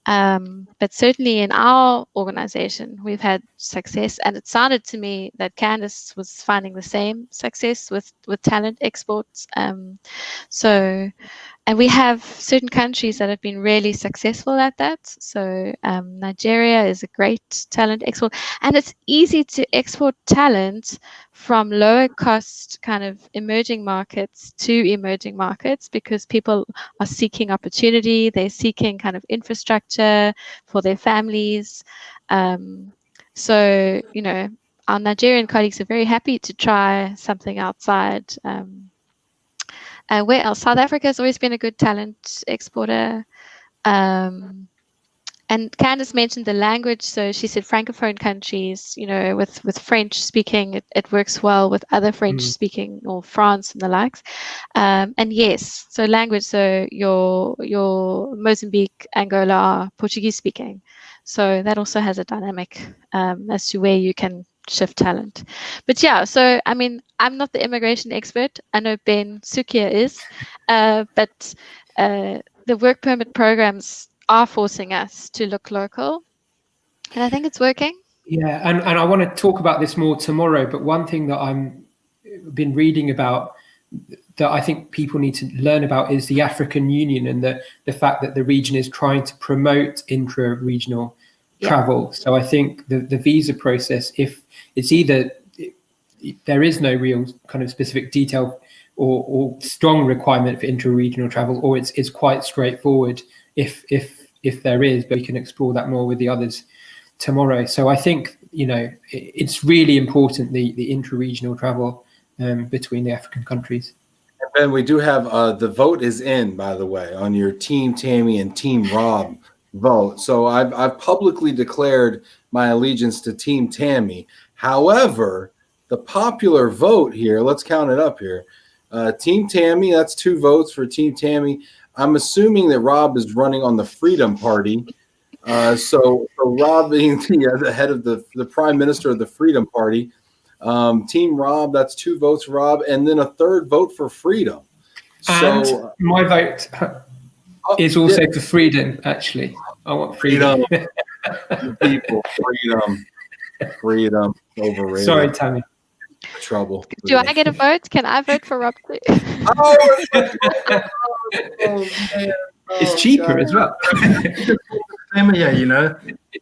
But certainly in our organization, we've had success, and it sounded to me that Candice was finding the same success with talent exports. And we have certain countries that have been really successful at that. So Nigeria is a great talent export, and it's easy to export talent from lower cost kind of emerging markets to emerging markets, because people are seeking opportunity, they're seeking kind of infrastructure for their families. So, you know, our Nigerian colleagues are very happy to try something outside. Where else? South Africa has always been a good talent exporter. And Candice mentioned the language, so she said francophone countries, you know, with French speaking, it works well with other French speaking, or France and the likes. And yes, so language, so your Mozambique, Angola are Portuguese speaking, so that also has a dynamic as to where you can shift talent. But yeah, so I mean, I'm not the immigration expert. I know Ben Sookia is, but the work permit programs are forcing us to look local, and I think it's working. Yeah, and I want to talk about this more tomorrow, but one thing that I'm been reading about that I think people need to learn about is the African Union, and the fact that the region is trying to promote intra-regional travel. So I think the visa process, if it's either there is no real kind of specific detail or strong requirement for intra-regional travel, or it's quite straightforward if there is, but we can explore that more with the others tomorrow. So I think, you know, it's really important, the intra-regional travel between the African countries. And Ben, we do have the vote is in, by the way, on your Team Tammy and Team Rob vote. So I've publicly declared my allegiance to Team Tammy. However, the popular vote here, let's count it up here. Team Tammy, that's 2 votes for Team Tammy. I'm assuming that Rob is running on the Freedom Party. So Rob being the head of the Prime Minister of the Freedom Party. Team Rob, that's 2 votes for Rob, and then a 3rd vote for Freedom. And so my vote is also for freedom, actually. I want freedom. People, freedom, overrated. Sorry, Tammy. Trouble. Do I get a vote? Can I vote for Rob too? Oh, man. It's cheaper as well. Yeah, you know,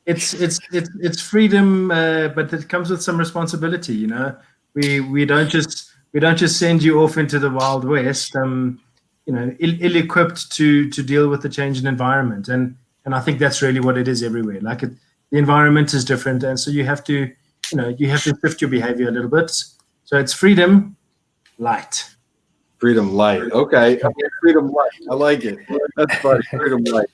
it's freedom, but it comes with some responsibility. You know, we don't just send you off into the Wild West, you know, ill-equipped to deal with the change in environment, and I think that's really what it is everywhere. Like the environment is different, and so you have to shift your behavior a little bit. So it's freedom light. Freedom light. Okay. Freedom light. I like it. That's funny. Freedom light.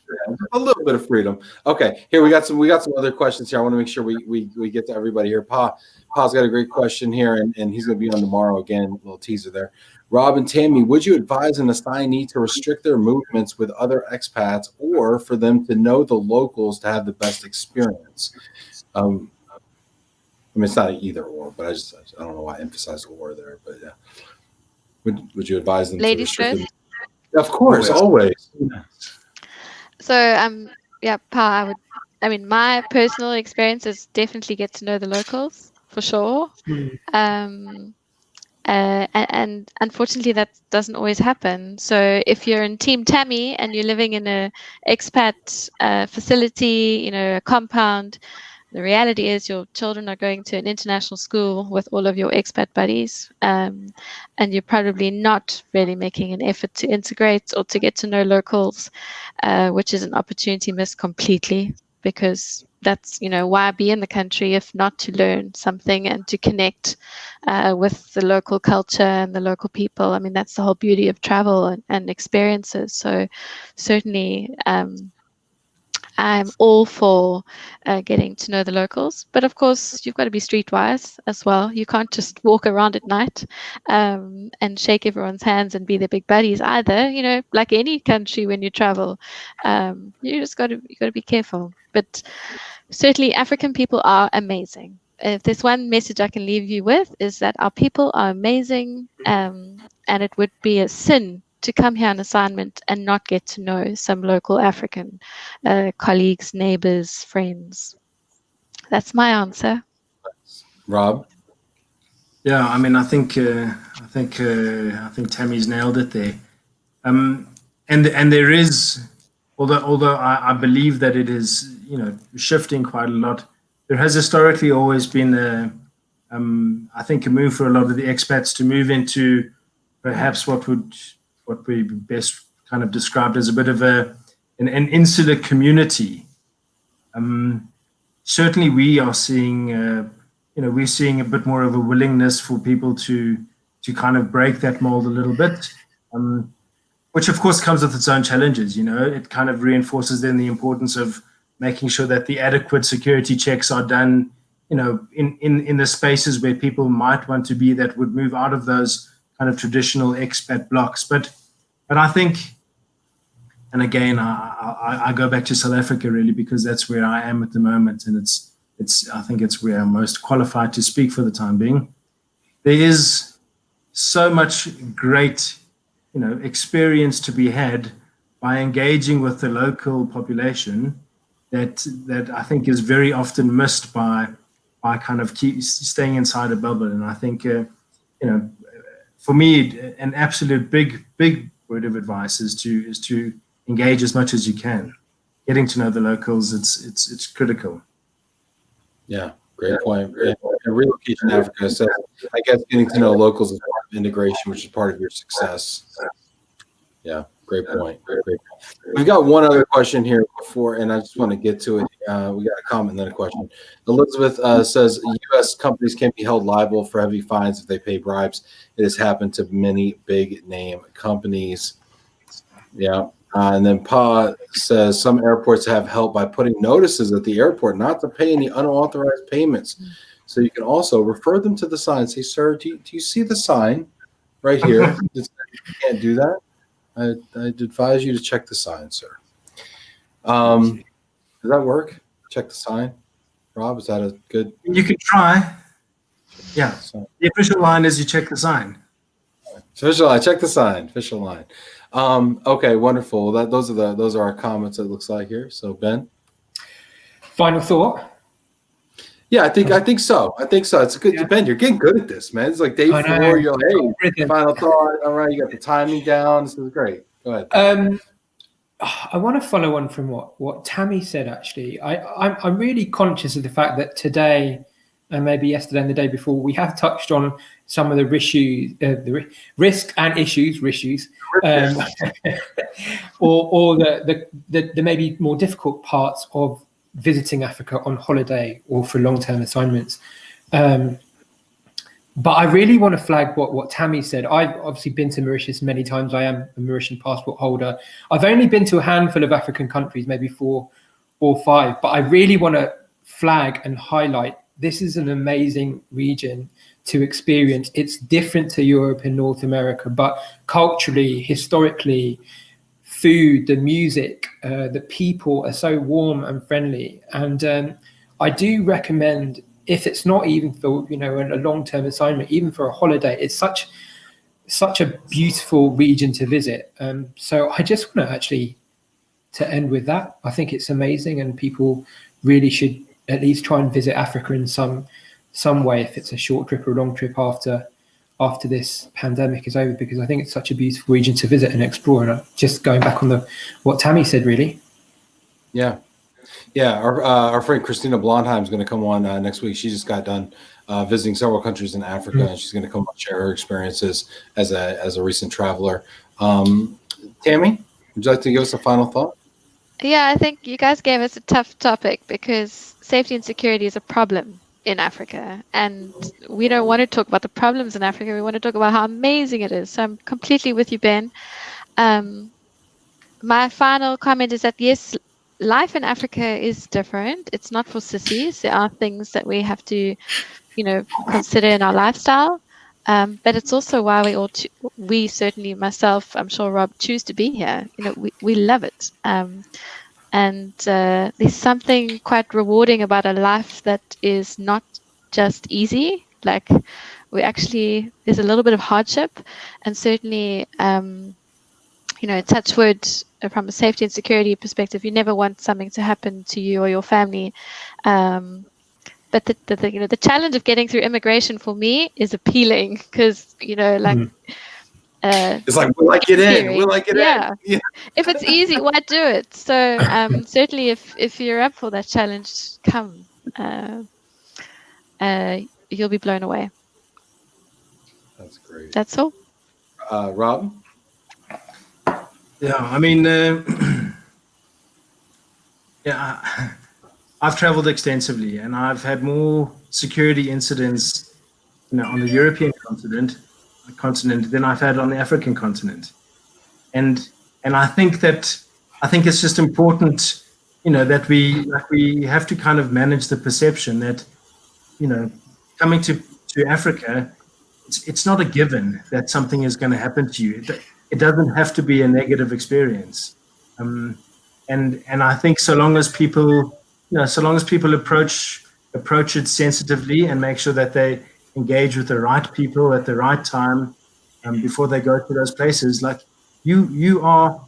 A little bit of freedom. Okay. Here we got some other questions here. I want to make sure we get to everybody here. Pa's got a great question here, and he's going to be on tomorrow again. A little teaser there. Rob and Tammy, would you advise an assignee to restrict their movements with other expats, or for them to know the locals to have the best experience? I mean, it's not an either or, but I don't know why I emphasized the or there, but yeah. Would you advise them Ladies to restrict first? them? Of course, always. So yeah, Pa, my personal experience is definitely get to know the locals for sure. And unfortunately that doesn't always happen. So if you're in Team Tammy and you're living in a expat facility, you know, a compound, the reality is your children are going to an international school with all of your expat buddies, and you're probably not really making an effort to integrate or to get to know locals, which is an opportunity missed completely, because that's, you know, why be in the country if not to learn something and to connect with the local culture and the local people. I mean, that's the whole beauty of travel and experiences. So certainly I'm all for getting to know the locals, but of course you've got to be streetwise as well. You can't just walk around at night and shake everyone's hands and be their big buddies either. You know, like any country when you travel, you just got to be careful. But certainly, African people are amazing. If there's one message I can leave you with, is that our people are amazing, and it would be a sin to come here on assignment and not get to know some local African colleagues, neighbors, friends. That's my answer. Rob? Yeah, I mean, I think Tammy's nailed it there. And there is, although I believe that it is, shifting quite a lot. There has historically always been I think a move for a lot of the expats to move into perhaps what we best kind of described as a bit of an insular community. Certainly, we are seeing, we're seeing a bit more of a willingness for people to kind of break that mold a little bit, which of course comes with its own challenges. It kind of reinforces then the importance of making sure that the adequate security checks are done, in the spaces where people might want to be that would move out of those kind of traditional expat blocks. But I think, and again, I go back to South Africa really because that's where I am at the moment, and I think it's where I'm most qualified to speak for the time being. There is so much great, experience to be had by engaging with the local population that I think is very often missed by kind of staying inside a bubble. And I think, for me, an absolute big word of advice is to engage as much as you can. Getting to know the locals, it's critical. Yeah, great point. Relocation Africa says, I guess getting to know locals is part of integration, which is part of your success. Yeah, great point. Great. We've got one other question here before, and I just want to get to it. We got a comment and then a question. Elizabeth says, U.S. companies can be held liable for heavy fines if they pay bribes. It has happened to many big name companies. Yeah. And then Pa says, some airports have help by putting notices at the airport not to pay any unauthorized payments. So you can also refer them to the sign. Say, sir, do you see the sign right here? You can't do that. I'd advise you to check the sign, sir. Does that work? Check the sign. Rob, is that a good? You can try. Yeah. So, the official line is you check the sign. Official line. Check the sign. Official line. Okay, wonderful. Those are our comments. It looks like here. So Ben, final thought. Yeah, I think so. It's good. Yeah. Ben, you're getting good at this, man. It's like day 4. You're like, hey, final thought. All right, you got the timing down. This is great. Go ahead. I want to follow on from what Tammy said. Actually, I'm really conscious of the fact that today, and maybe yesterday and the day before, we have touched on some of the risk and issues, or the maybe more difficult parts of visiting Africa on holiday or for long-term assignments. But I really want to flag what Tammy said. I've obviously been to Mauritius many times. I am a Mauritian passport holder. I've only been to a handful of African countries, maybe 4 or 5, but I really want to flag and highlight this is an amazing region to experience. It's different to Europe and North America, but culturally, historically, food, the music, the people are so warm and friendly. And I do recommend, if it's not even for a long-term assignment, even for a holiday, it's such a beautiful region to visit. So I just want to end with that. I think it's amazing, and people really should at least try and visit Africa in some way, if it's a short trip or a long trip after this pandemic is over, because I think it's such a beautiful region to visit and explore. And just going back on what Tammy said, really. Yeah. Our friend Christina Blondheim is going to come on next week. She just got done visiting several countries in Africa, and she's going to come and share her experiences as a recent traveler. Tammy, would you like to give us a final thought? Yeah, I think you guys gave us a tough topic because safety and security is a problem in Africa, and we don't want to talk about the problems in Africa. We want to talk about how amazing it is. So I'm completely with you, Ben. My final comment is that yes, life in Africa is different. It's not for sissies. There are things that we have to, consider in our lifestyle. But it's also why we certainly, myself, I'm sure Rob, choose to be here. We love it. And there's something quite rewarding about a life that is not just easy. Like there's a little bit of hardship, and certainly, touch wood, from a safety and security perspective, you never want something to happen to you or your family. But the challenge of getting through immigration for me is appealing because, it's like, will I get in? Will I get in? Yeah. If it's easy, why do it? So certainly if you're up for that challenge, come. You'll be blown away. That's great. That's all. Rob? Yeah, I mean, I've traveled extensively, and I've had more security incidents, on the European continent than I've had on the African continent, and I think it's just important, that we have to kind of manage the perception that, coming to Africa, it's not a given that something is going to happen to you. It doesn't have to be a negative experience, and I think so long as people approach it sensitively and make sure that they engage with the right people at the right time, before they go to those places, like you are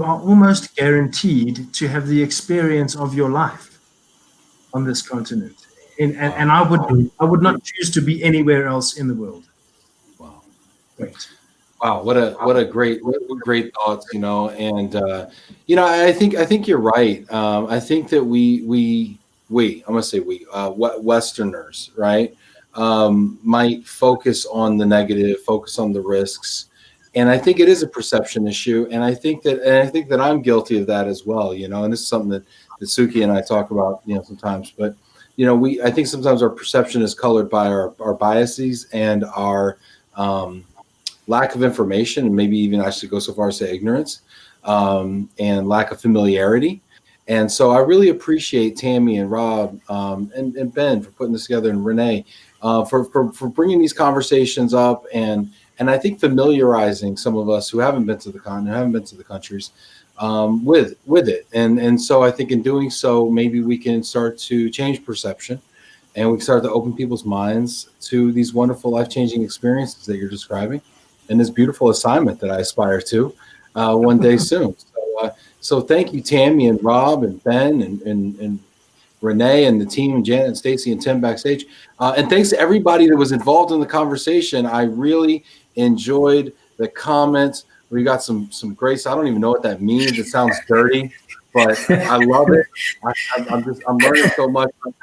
almost guaranteed to have the experience of your life on this continent, and I would not choose to be anywhere else in the world. Wow. Great. Wow, what a great thoughts, and I think you're right. I think that we I'm gonna say Westerners, right, might focus on the negative, focus on the risks, and I think it is a perception issue, and I think that I'm guilty of that as well, and this is something that Sookia and I talk about, sometimes, but I think sometimes our perception is colored by our biases and our lack of information, and maybe even I should go so far as to say ignorance, and lack of familiarity. And so I really appreciate Tammy and Rob, and Ben for putting this together, and René for bringing these conversations up, and I think familiarizing some of us who haven't been to the continent, haven't been to the countries, with it. And so I think in doing so, maybe we can start to change perception, and we can start to open people's minds to these wonderful life-changing experiences that you're describing, and this beautiful assignment that I aspire to one day soon. So thank you, Tammy and Rob and Ben and René and the team, and Janet and Stacy and Tim backstage. And thanks to everybody that was involved in the conversation. I really enjoyed the comments. We got some grace. I don't even know what that means. It sounds dirty, but I love it. I'm learning so much right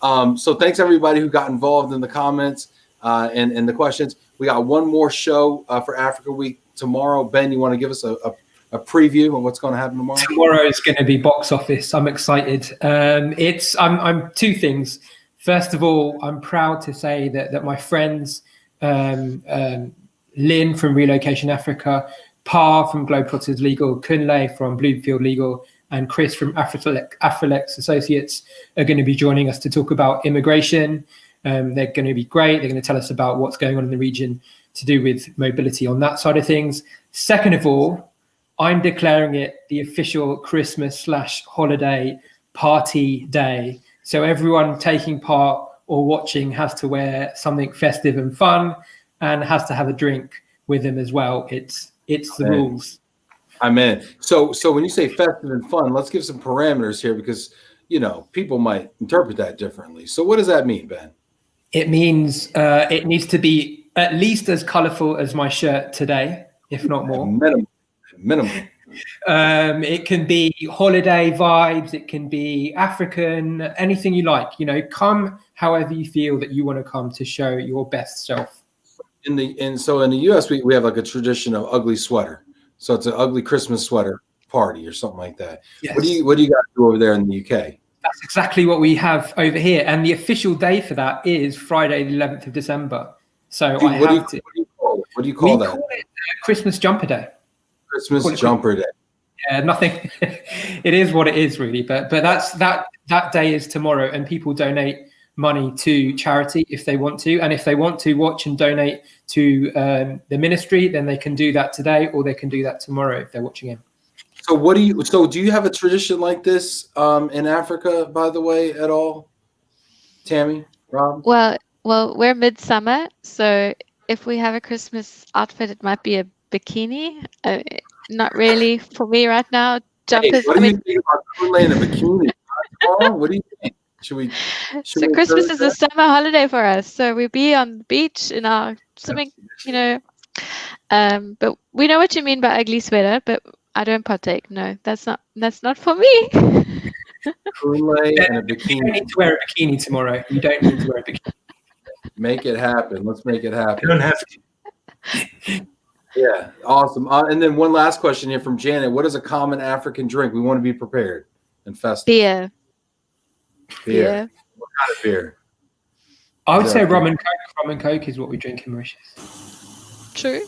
now. So thanks everybody who got involved in the comments and the questions. We got one more show for Africa Week tomorrow. Ben, you want to give us a preview of what's going to happen tomorrow? Tomorrow is going to be box office. I'm excited. I'm two things. First of all, I'm proud to say that my friends, Lynn from Relocation Africa, Pa from Globetrotters Legal, Kuhn from Bloomfield Legal, and Chris from Afrolex Associates are going to be joining us to talk about immigration. They're going to be great. They're going to tell us about what's going on in the region to do with mobility on that side of things. Second of all, I'm declaring it the official Christmas/holiday party day. So everyone taking part or watching has to wear something festive and fun, and has to have a drink with them as well. It's the rules. I'm in. So when you say festive and fun, let's give some parameters here, because people might interpret that differently. So what does that mean, Ben? It means it needs to be at least as colorful as my shirt today, if not more. Minimum. It can be holiday vibes. It can be African, anything you like. Come however you feel that you want to come to show your best self. In the US, we have like a tradition of ugly sweater. So it's an ugly Christmas sweater party or something like that. Yes. What do you guys do over there in the UK? That's exactly what we have over here, and the official day for that is Friday, the 11th of December. So what do you call that? We call that? Call it Christmas Jumper Day. Christmas Jumper Day. Yeah, nothing. It is what it is, really. But that day is tomorrow, and people donate money to charity if they want to, and if they want to watch and donate to the ministry, then they can do that today, or they can do that tomorrow if they're watching in. So do you have a tradition like this in Africa, by the way, at all? Tammy, Rob? Well, we're midsummer, so if we have a Christmas outfit, it might be a bikini. Not really for me right now. Jumpers. Hey, what do you think about Kuhn in a bikini? What do you think? Should we Christmas is a summer holiday for us, so we'll be on the beach in our swimming, but we know what you mean by ugly sweater, but I don't partake. No, that's not for me. Kuhn and a bikini. You don't need to wear a bikini tomorrow. You don't need to wear a bikini. Make it happen. Let's make it happen. You don't have to. Yeah, awesome. And then one last question here from Janet. What is a common African drink? We want to be prepared and festive. Beer. Beer. What kind of beer? I would say rum and coke. Rum and coke is what we drink in Mauritius. True.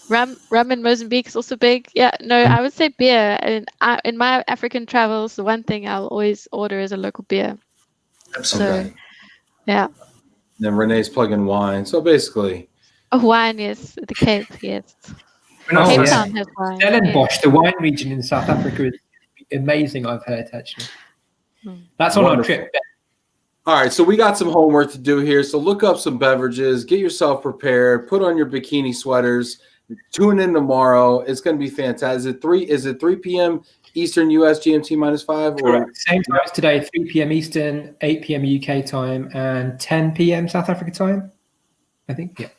Rum in Mozambique is also big. Yeah, no, I would say beer. And in my African travels, the one thing I'll always order is a local beer. Absolutely. So, yeah. Then Renee's plugging wine. So basically, wine, yes. The Cape, yes. Cape Town has wine. Stellenbosch, the wine region in South Africa, is amazing. I've heard actually. That's on our trip. All right, so we got some homework to do here. So look up some beverages, get yourself prepared, put on your bikini sweaters. Tune in tomorrow. It's going to be fantastic. Is it 3 p.m. Eastern US GMT -5? Or same time as today, 3 p.m. Eastern, 8 p.m. UK time, and 10 p.m. South Africa time. I think, yeah.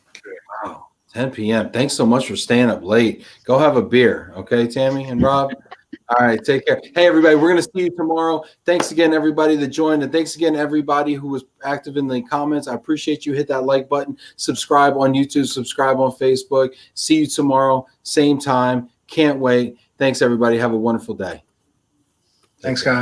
Wow, 10 p.m. Thanks so much for staying up late. Go have a beer, okay, Tammy and Rob? All right, take care. Hey, everybody, we're going to see you tomorrow. Thanks again, everybody that joined, and thanks again, everybody who was active in the comments. I appreciate you. Hit that like button. Subscribe on YouTube. Subscribe on Facebook. See you tomorrow, same time. Can't wait. Thanks, everybody. Have a wonderful day. Thanks, guys.